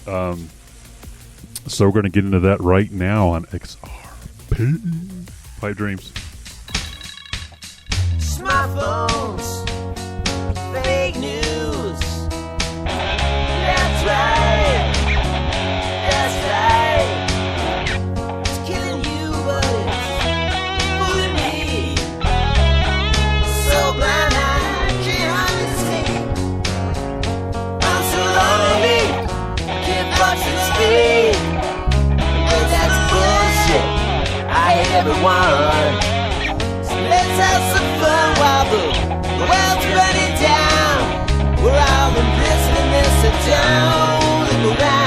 So we're going to get into that right now on XRP. Pipe Dreams. Smartphones, fake news. That's right. That's right. It's killing you, but it's fooling me. So blind I can't hardly see. I'm so lonely, can't watch and speak. And that's bullshit. I hate everyone. Let's have some fun while the world's burning down. We're all imprisoned in this town. Look around.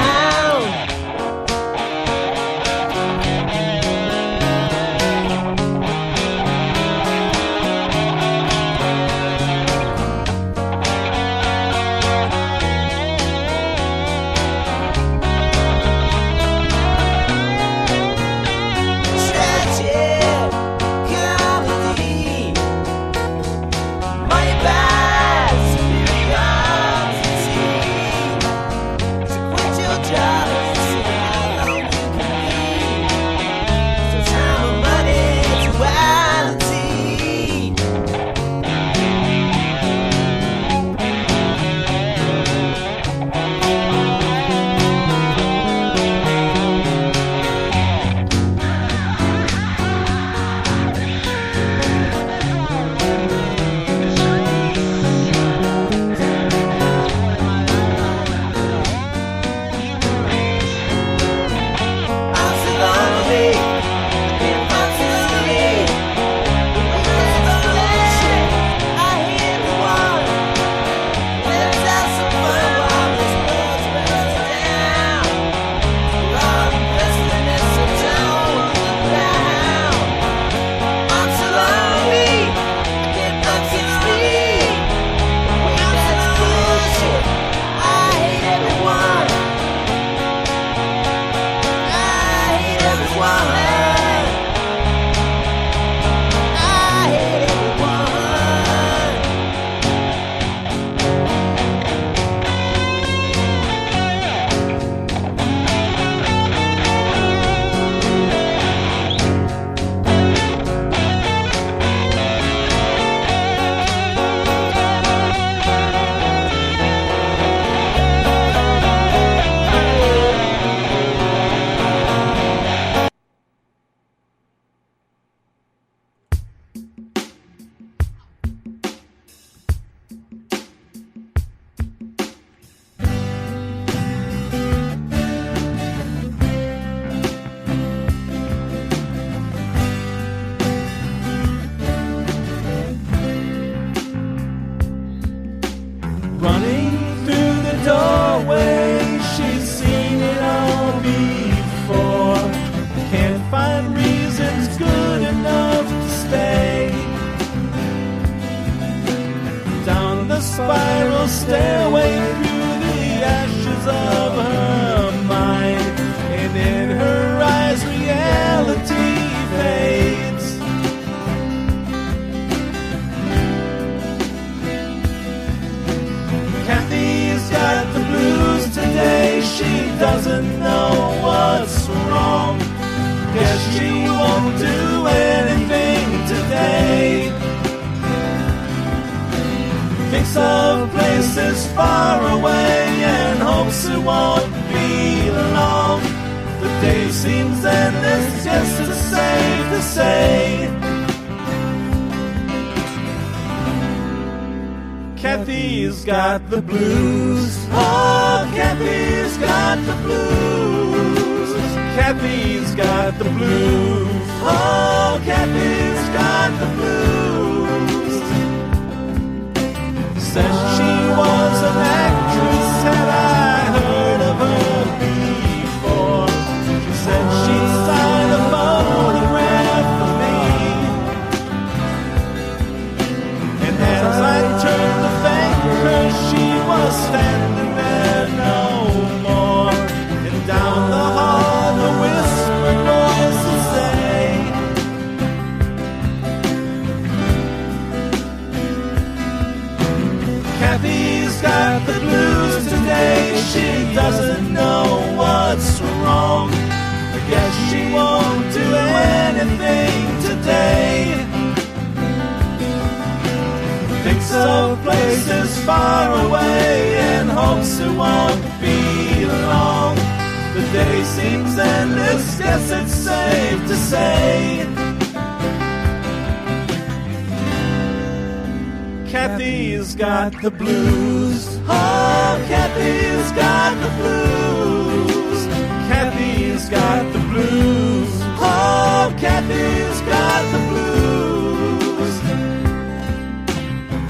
Guess she won't do anything today. Thinks of places far away and hopes it won't be long. The day seems endless, yes, it's safe to say. Kathy's got the blues. Oh, Kathy's got the blues. Kathy's got the blues. Oh, Kathy's got the blues. Says she was an actress, had I heard of her before. She said she'd sign a photograph for me. And as I turned to thank her, she was standing there no more. And down the hall the whispered voices say, Kathy's got the blues today. She doesn't know what's wrong. I guess she won't do anything today. Thinks of places far away and hopes it won't be long. The day seems endless, guess it's safe to say. Kathy's got the blues. Oh, Kathy's got the blues. Kathy's got the blues. Oh, Kathy's got the blues.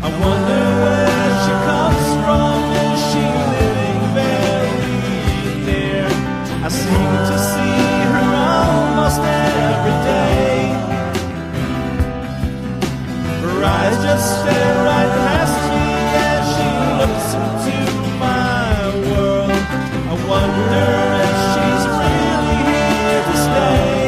I wonder where she comes from. Is she living very near? I seem to see her almost every day. Her eyes just stare right past me as she looks into my world. I wonder if she's really here to stay.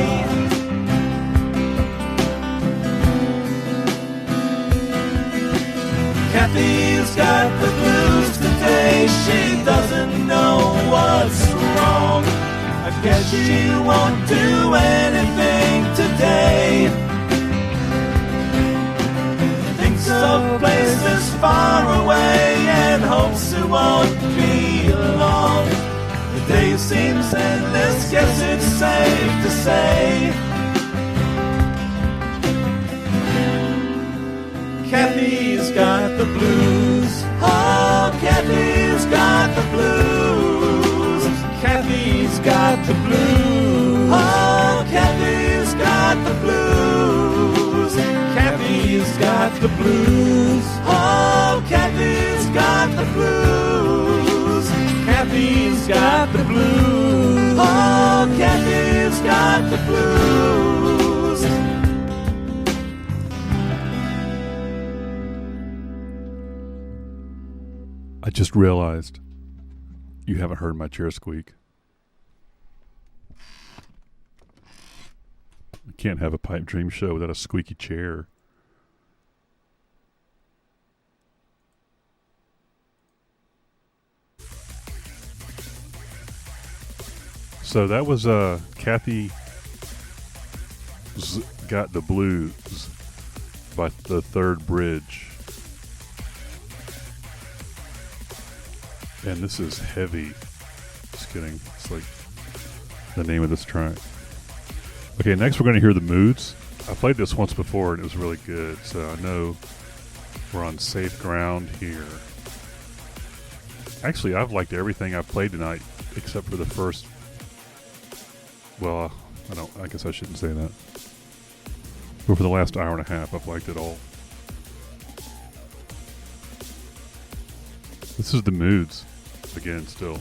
Kathy's got the blues today. She doesn't know what's wrong. I guess she won't do anything today. Thinks of places far away and hopes it won't be long. The day seems endless, guess it's safe to say. Kathy's got the blues. Oh, Kathy's got the blues. Kathy's got the blues. Oh, Kathy's got the blues. Kathy's got the blues. Oh, Kathy's got the blues. Kathy's got the blues. Oh, Kathy's got the blues. I just realized you haven't heard my chair squeak. I can't have a pipe dream show without a squeaky chair. So that was Kathy Got the Blues by The Third Bridge. And this is heavy. Just kidding. It's like the name of this track. Okay, next we're going to hear The Moods. I played this once before and it was really good, so I know we're on safe ground here. Actually, I've liked everything I've played tonight except for the first. Well, I guess I shouldn't say that. But for the last hour and a half, I've liked it all. This is The Moods. Again, still.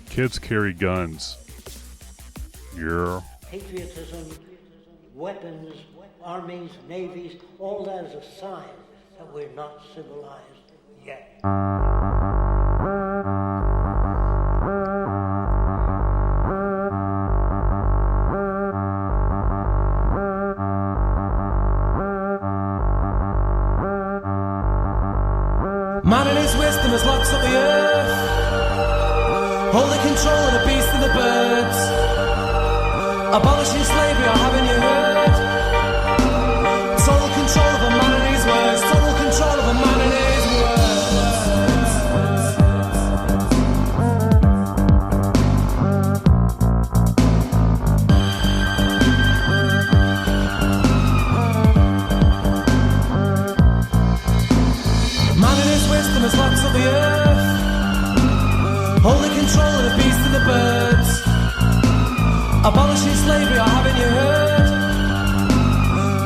Kids carry guns. Yeah. Patriotism, weapons, armies, navies, all that is a sign that we're not civilized yet. Man in his wisdom has locked up the earth, holding control of the beasts and the birds, abolishing slavery, or haven't you heard? Total control of a man and his words, total control of a man and his words. wisdom has locked up the earth, holding control of the beasts and the birds, abolishing slavery, or haven't you heard?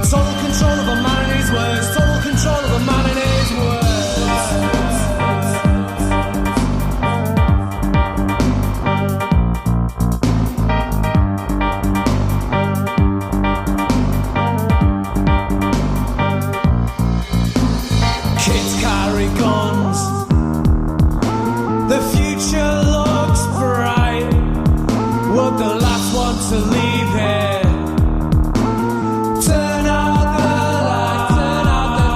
Total control of a man and his words, total control of a man and his words. Kids carry guns, the future looks bright. We're the last one to leave here. Turn out the light, turn out the light,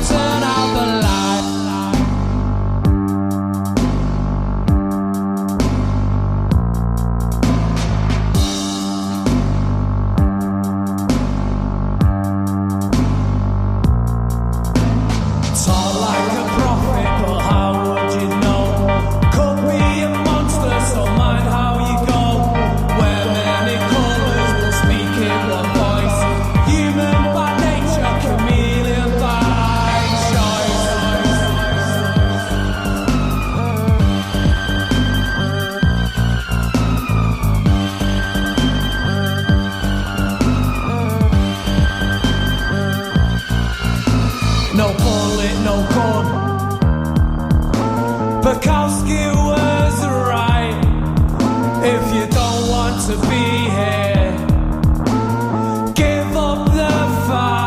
turn out the light. Talk like a prophet, but how would you know? Could be a monster, so mind how you go. Where many colours will speak in one voice. Human by nature, chameleon by choice. No bullet, no gun. Bukowski was right. If you don't want to be here, give up the fight.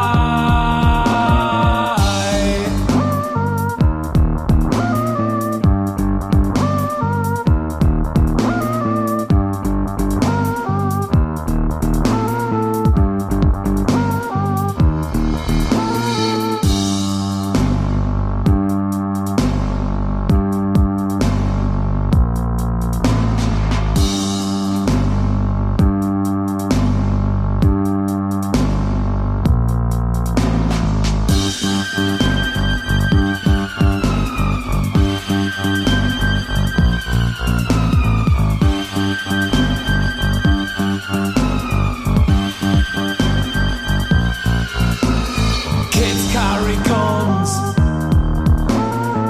Kids carry guns,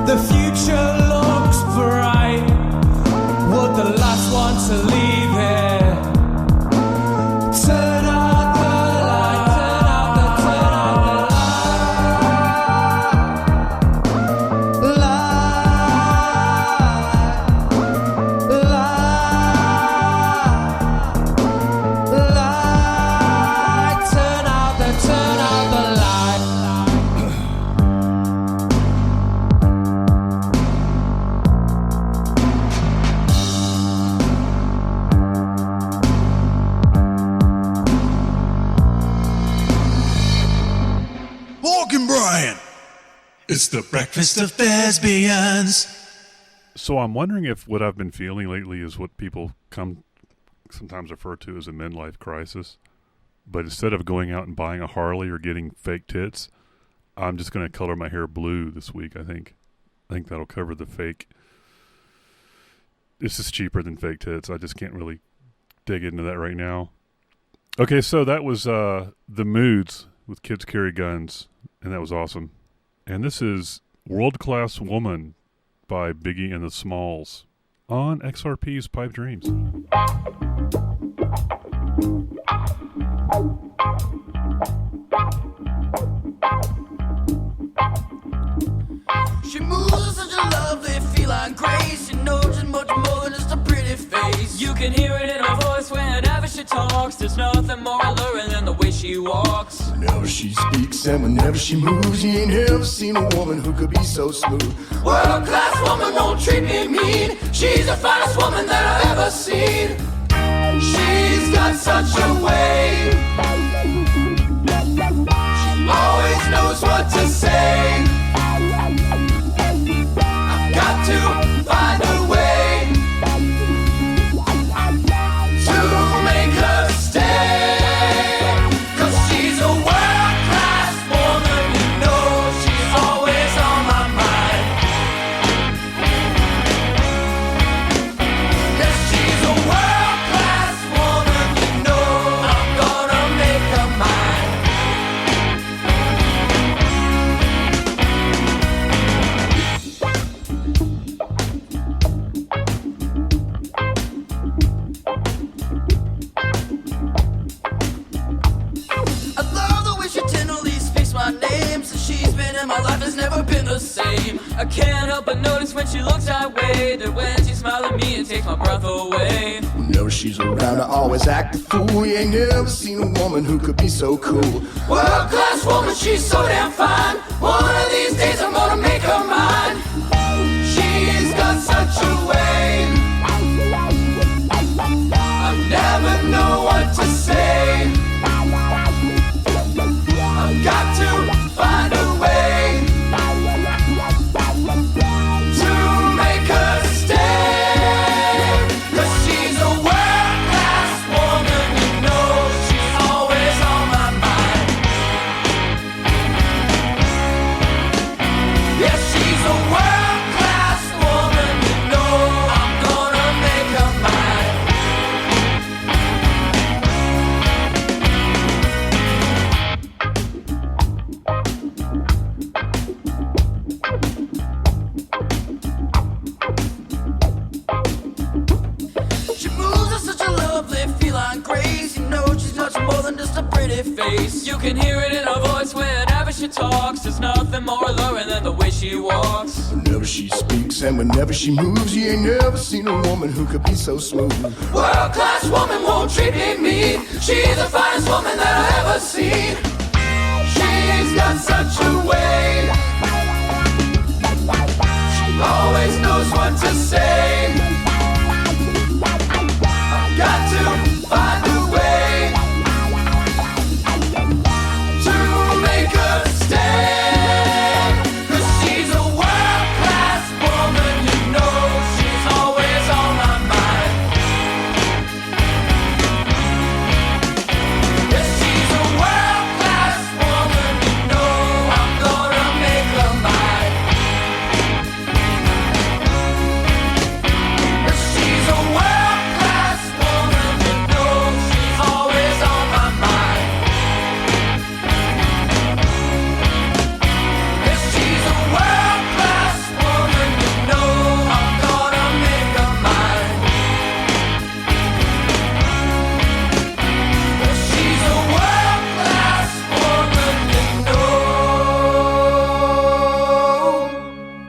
the future looks bright. We're the last one to leave here. Turn out the light, turn out the light, turn out the light. Morgan Brian. It's the breakfast of thespians. So I'm wondering if what I've been feeling lately is what people sometimes refer to as a midlife crisis. But instead of going out and buying a Harley or getting fake tits, I'm just going to color my hair blue this week, I think. I think that'll cover the fake. This is cheaper than fake tits. I just can't really dig into that right now. Okay, so that was The Moods with Kids Carry Guns, and that was awesome. And this is World Class Woman by Biggie and the Smalls on XRP's Pipe Dreams. She moves with such a lovely feline grace. You know she's much more than just a pretty face. You can hear it in her voice whenever she talks. There's nothing more alluring than the way she walks. Whenever she speaks and whenever she moves, you ain't never seen a woman who could be so smooth. World class woman, won't treat me mean. She's the finest woman that I've ever seen. She's got such a way. She always knows what to say. I've got to find a way to make her stay. 'Cause she's a world-class woman, you know she's always on my mind. has never been the same. I can't help but notice when she looks that way, that when she smiles at me, it takes my breath away. Whenever she's around, I always act a fool. You ain't never seen a woman who could be so cool. World-class woman, she's so damn fine. One of these days I'm gonna make her mine. She's got such a way, I never know what to say. I've got to find a way to make her stay. 'Cause she's a world-class woman, you know, she's always on my mind. Yes, she's a world-class woman, you know, I'm gonna make her mine. She moves with such a lovely feline grace. You know she's much more than just a pretty face. You can hear it in her voice whenever she talks. There's nothing more alluring than the way she walks. Whenever she speaks and whenever she moves, you ain't never seen a woman who could be so smooth. World-class woman won't treat me mean. She's the finest woman that I ever seen. She's got such a way, she always knows what to say. I've got to find a way to make her stay. 'Cause she's a world-class woman, you know, she's always on my mind. Yes, she's a world-class woman, you know, I'm gonna make her mine. Yes, she's a world-class woman, you know, she's always on my mind. Yes, she's a world-class woman, you know, I'm gonna make her mine. Yes, she's a world-class woman, you know.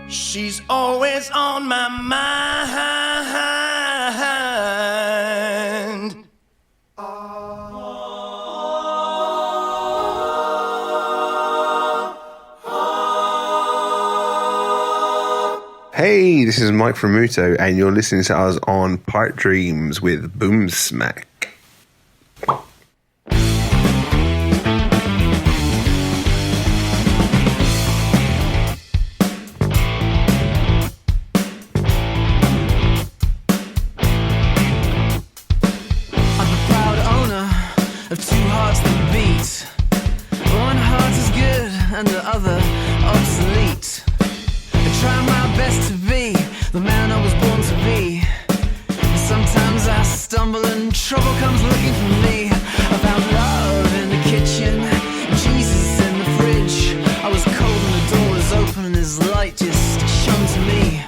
She's always on my mind. Hey, this is Mike from Muto, and you're listening to us on Pipe Dreams with Boom Smack. I'm the proud owner of two hearts that beat. One heart is good and the other obsolete. I try my best to be the man I was born to be. Sometimes I stumble and trouble comes looking for me. I found love in the kitchen, Jesus in the fridge. I was cold and the door was open and his light just shone to me.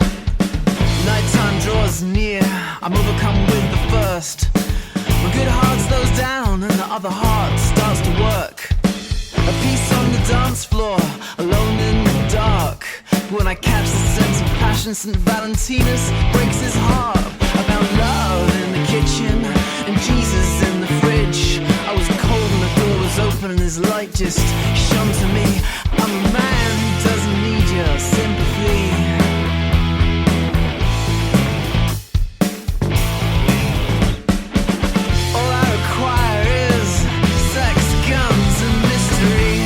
Nighttime draws near, I'm overcome with the first. My good heart slows down and the other heart starts to work. A piece on the dance floor, alone in the dark. But when I catch the sense of passion, St. Valentinus breaks his heart. I found love in the kitchen and Jesus in the fridge. I was cold and the door was open and his light just shone to me. I'm a man who doesn't need your sympathy. All I require is sex, guns, and mystery.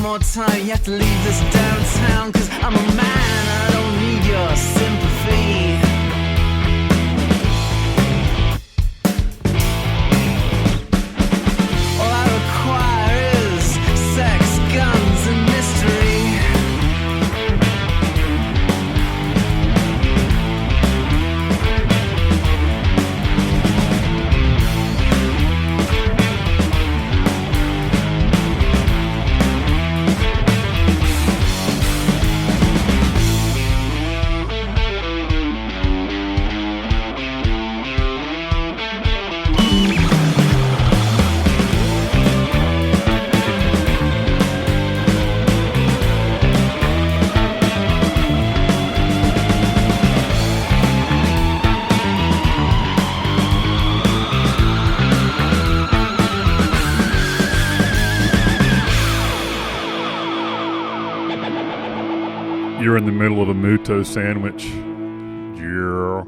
more time, you have to leave this downtown. Cause I'm a man, I don't need your sympathy. All I require is sex, guns, and mystery. You're in the middle of a Muto sandwich. Yeah.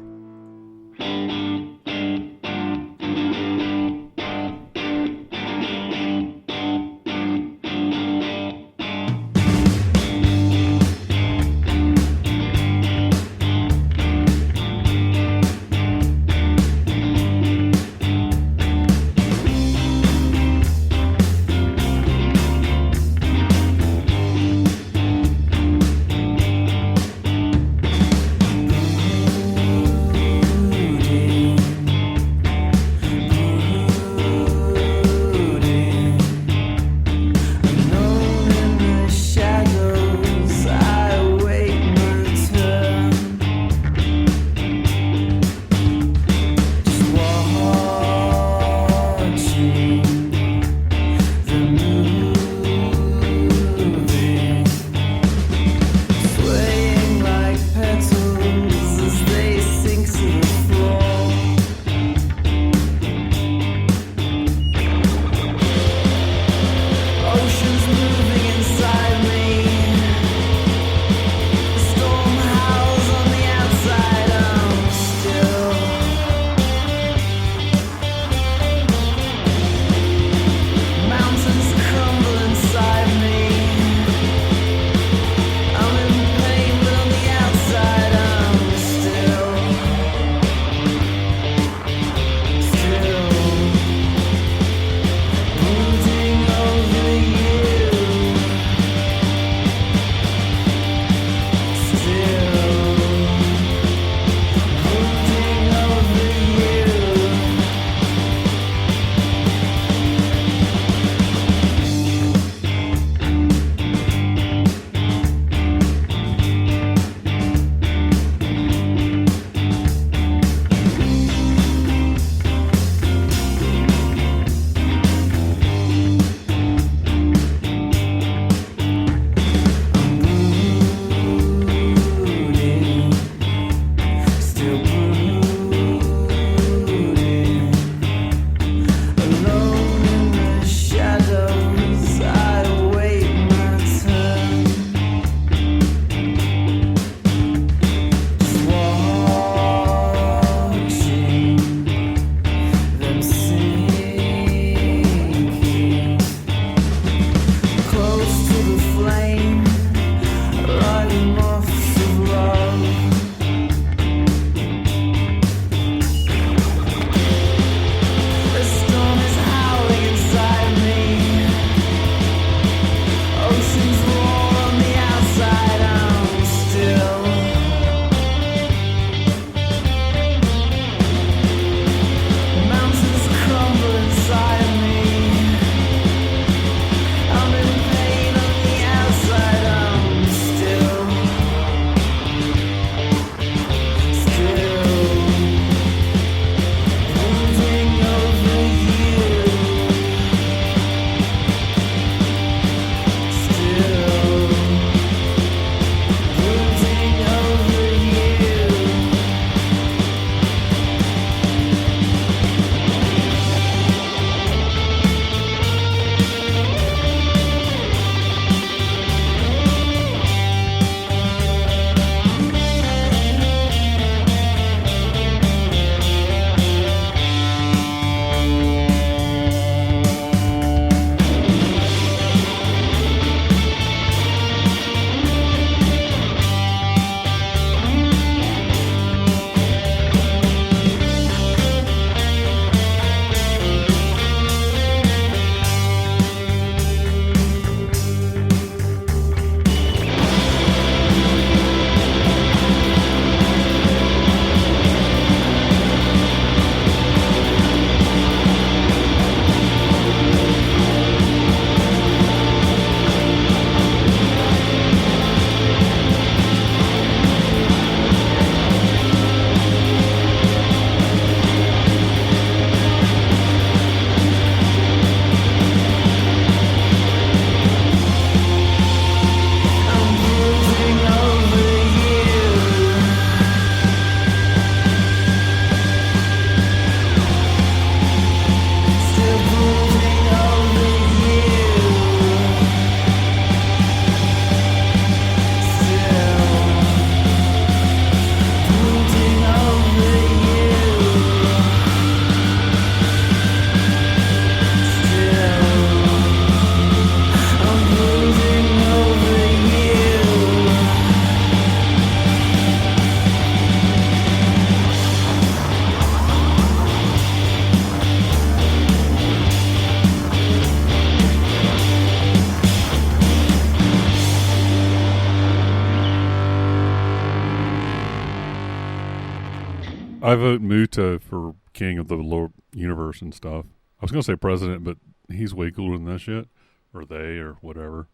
I vote Muta for king of the Lord universe and stuff. I was going to say president, but he's way cooler than that shit. Or they, or whatever.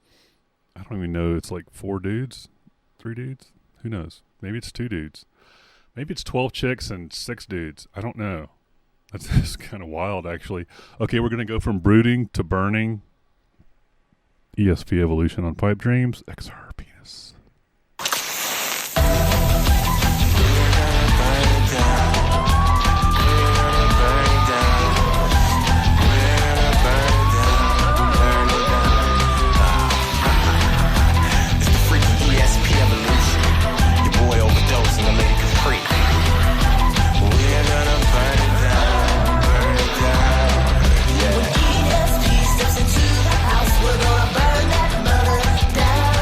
I don't even know. It's like 4 dudes? 3 dudes? Who knows? Maybe it's 2 dudes. Maybe it's 12 chicks and 6 dudes. I don't know. That's kind of wild, actually. Okay, we're going to go from brooding to burning. ESP Evolution on Pipe Dreams. XR Penis. Steps into the house, we're gonna burn that mother down.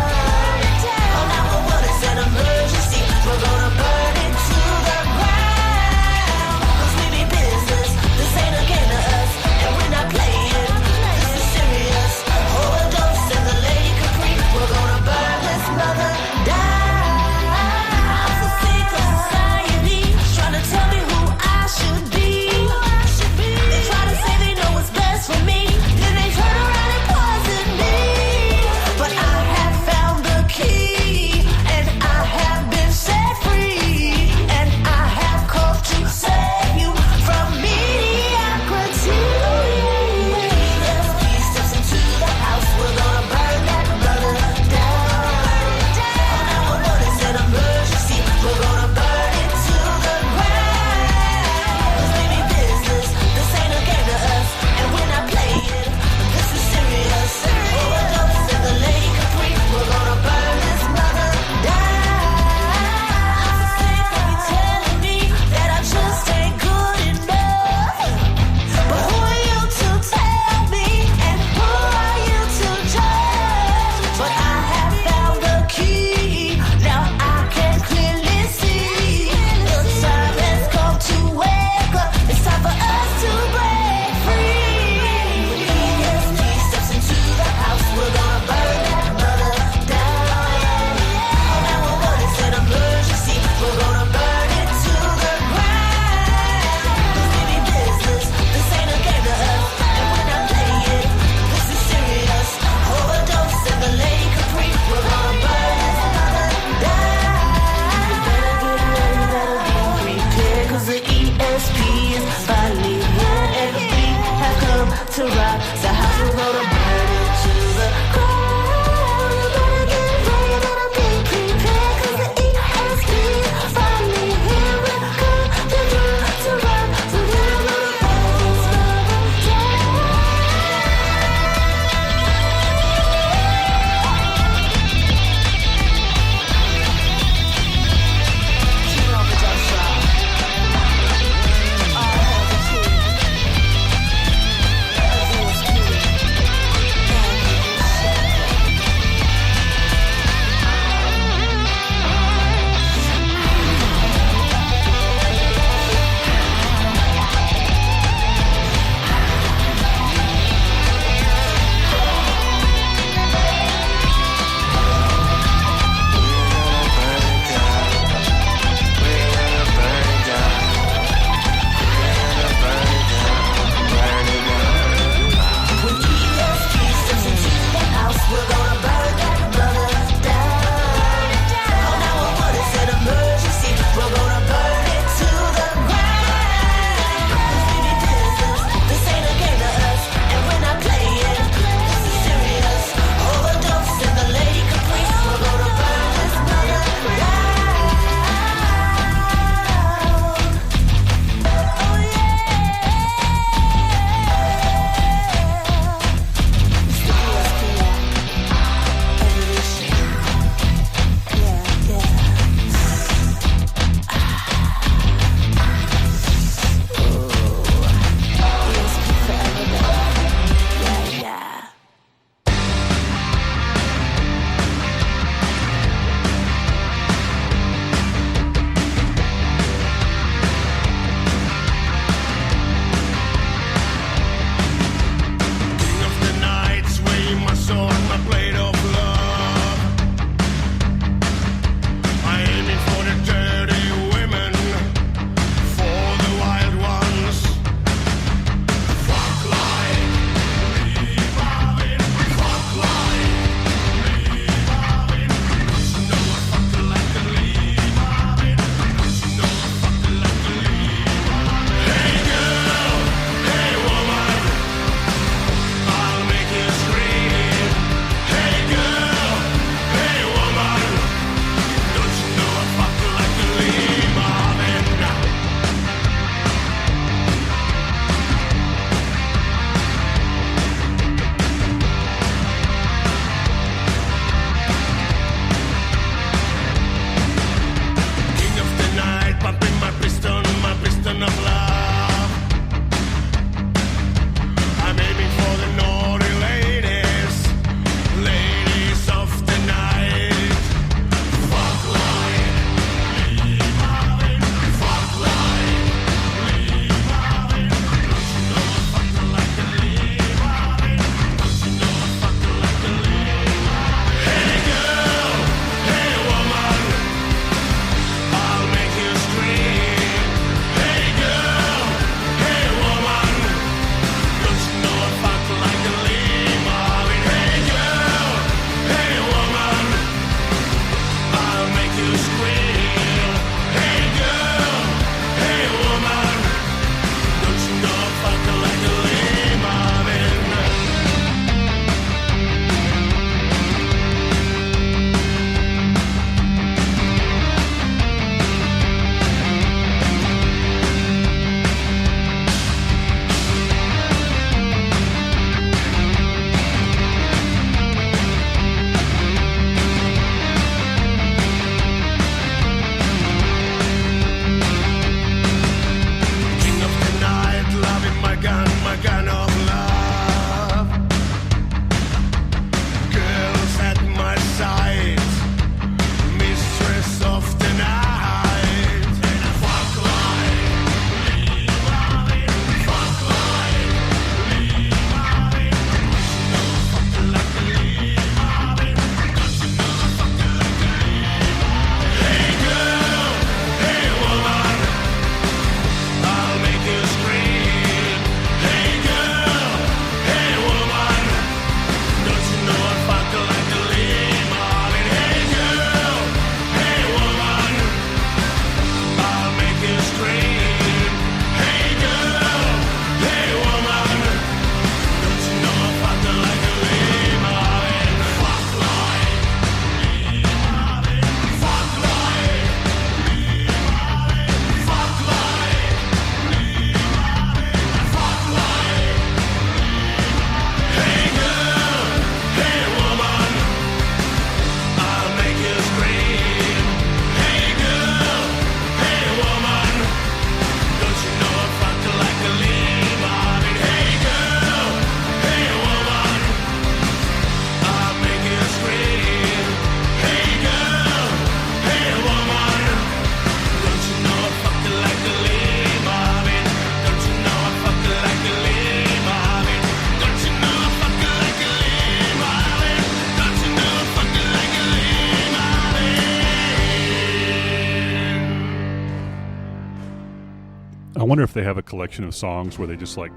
I wonder if they have a collection of songs where they just like,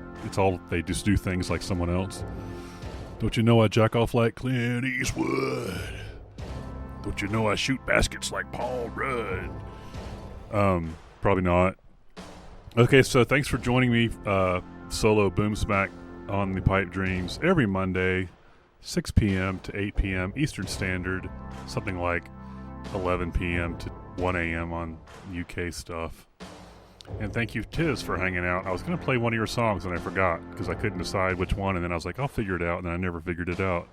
they just do things like someone else. Don't you know I jack off like Clint Eastwood? Don't you know I shoot baskets like Paul Rudd? Probably not. Okay, so thanks for joining me, solo Boom Smack on the Pipe Dreams every Monday, 6 p.m. to 8 p.m. Eastern Standard, something like 11 p.m. to 1 a.m. on UK stuff. And thank you, Tiz, for hanging out. I was going to play one of your songs and I forgot because I couldn't decide which one, and then I was like, I'll figure it out, and then I never figured it out.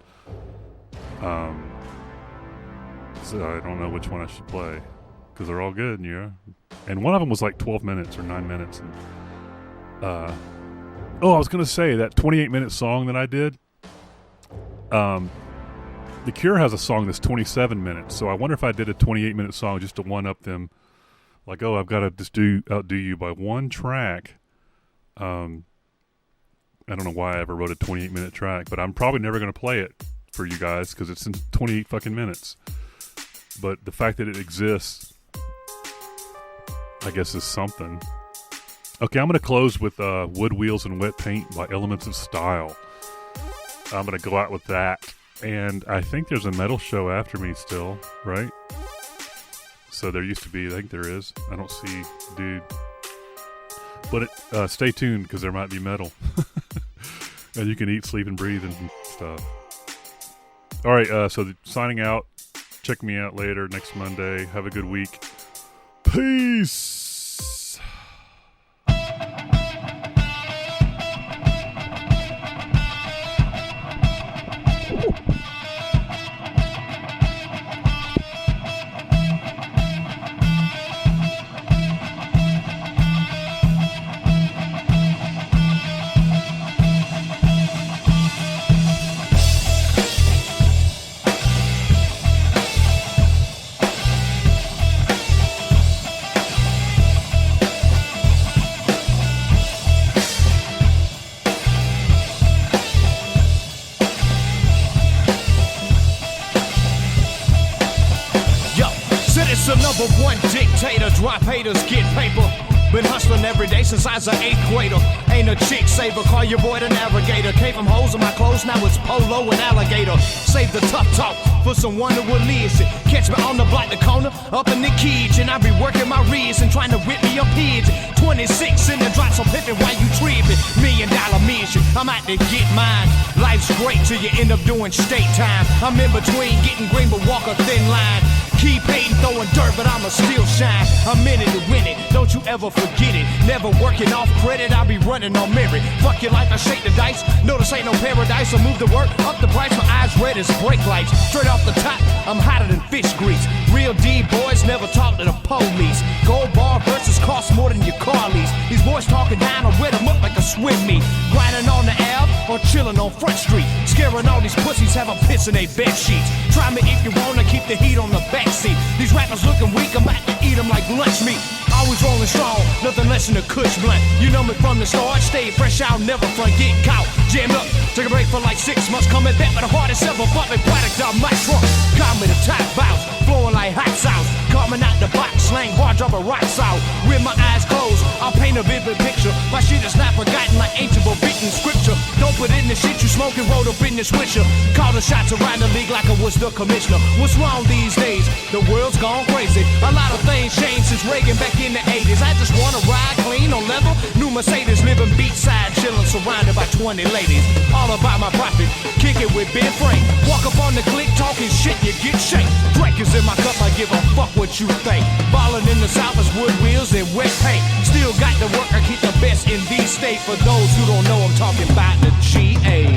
So I don't know which one I should play because they're all good, yeah. And one of them was like 12 minutes or 9 minutes. And, I was going to say that 28-minute song that I did, The Cure has a song that's 27 minutes, so I wonder if I did a 28-minute song just to one-up them. Like, I've got to just outdo you by one track. I don't know why I ever wrote a 28-minute track, but I'm probably never going to play it for you guys because it's in 28 fucking minutes. But the fact that it exists, I guess, is something. Okay, I'm going to close with Wood Wheels and Wet Paint by Elements of Style. I'm going to go out with that. And I think there's a metal show after me still, right? So there used to be. I think there is. I don't see dude. But stay tuned because there might be metal. And you can eat, sleep, and breathe and stuff. All right, so signing out. Check me out later next Monday. Have a good week. Peace. #1 dictator, drop haters, get paper. Been hustling every day since I was an 8th grader. Ain't a chick saver, call your boy the navigator. Came from holes in my clothes, now it's polo and alligator. Save the tough talk for someone who will listen. Catch me on the block, the corner, up in the kitchen. I be working my wrist and trying to whip me a pigeon. 26 in the drop, so pimpin' while you trippin'. $1 million mission, I'm out to get mine. Life's great till you end up doing state time. I'm in between getting green but walk a thin line. Keep hating, throwing dirt, but I'ma still shine. I'm in it to win it, don't you ever forget it. Never working off credit, I'll be running on merit. Fuck your life, I shake the dice. No, this ain't no paradise. I move the work, up the price, my eyes red as brake lights. Straight off the top, I'm hotter than fish grease. Real D boys never talk to the police. Gold bar versus cost more than your car lease. These boys talking down, I rid them up like a swim meet. Grinding on the Ave or chilling on Front Street. Scaring all these pussies, have them pissing they bed sheets. Try me if you wanna, keep the heat on the back seat. These rappers looking weak, I'm about to eat them like lunch meat. Always rolling strong, nothing less than a kush blunt. You know me from the start, stay fresh out, never front, get caught. Jam up, take a break for like 6 months, coming back with the hardest ever bumping product out my trunk. Got me the top bounce, flowing like hot sauce. Coming out the box, slang hard, dropping rocks out. With my eyes closed, I'll paint a vivid picture. My shit is not forgotten like ancient but written scripture. Don't put in the shit you smoking, rolled up in the switcher. Call the shots around the league like I was the commissioner. What's wrong these days? The world's gone crazy. A lot of things changed since Reagan back in the 80s. I just wanna ride clean on level. New Mercedes, living beachside, chilling, surrounded by 20 ladies. All about my profit, kick it with Ben Frank. Walk up on the click, talking shit, you get shanked. Drink is in my cup, I give a fuck what you think. Ballin' in the South is wood wheels and wet paint. Still got to work, I keep the best in these states. For those who don't know, I'm talking about the GA.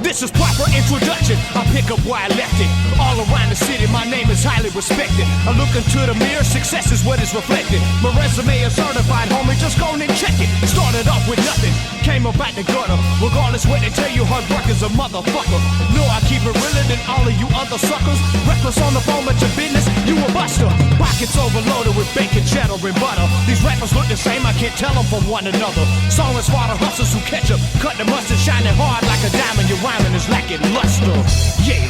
This is proper introduction. I pick up where I left it. All around the city, my name is highly respected. I look into the mirror, success is what is reflected. My resume is certified, homie, just go on and check it. Started off with nothing, came up out the gutter. Regardless what they tell you, hard work is a motherfucker. No, I keep it realer than all of you other suckers. Reckless on the phone at your business, you a buster. Pockets overloaded with bacon, cheddar, and butter. These rappers look the same, I can't tell them from one another. Song is for the hustlers who catch up. Cut the mustard, shining hard like a diamond. Your rhyming is lacking luster. Yeah.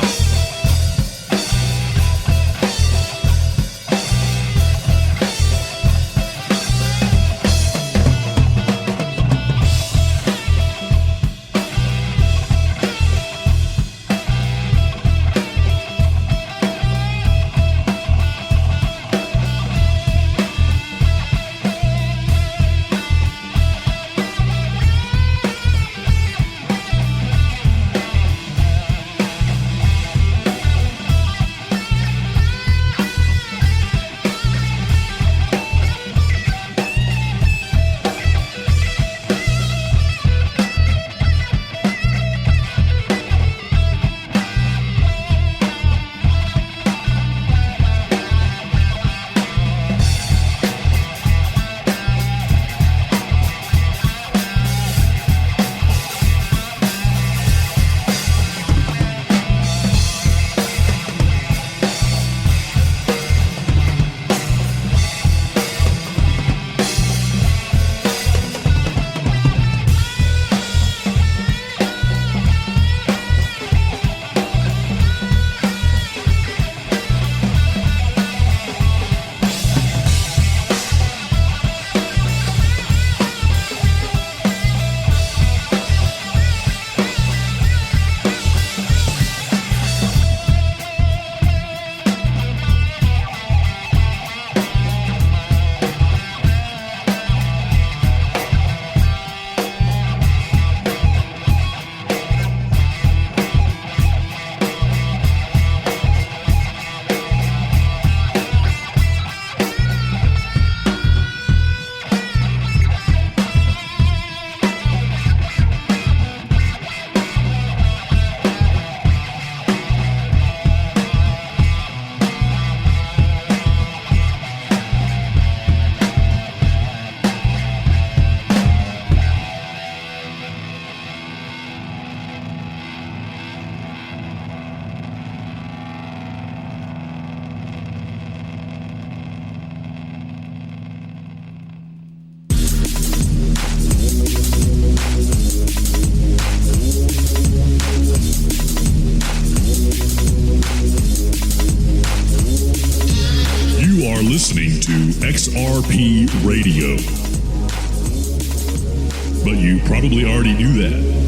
Listening to XRP Radio. But you probably already knew that.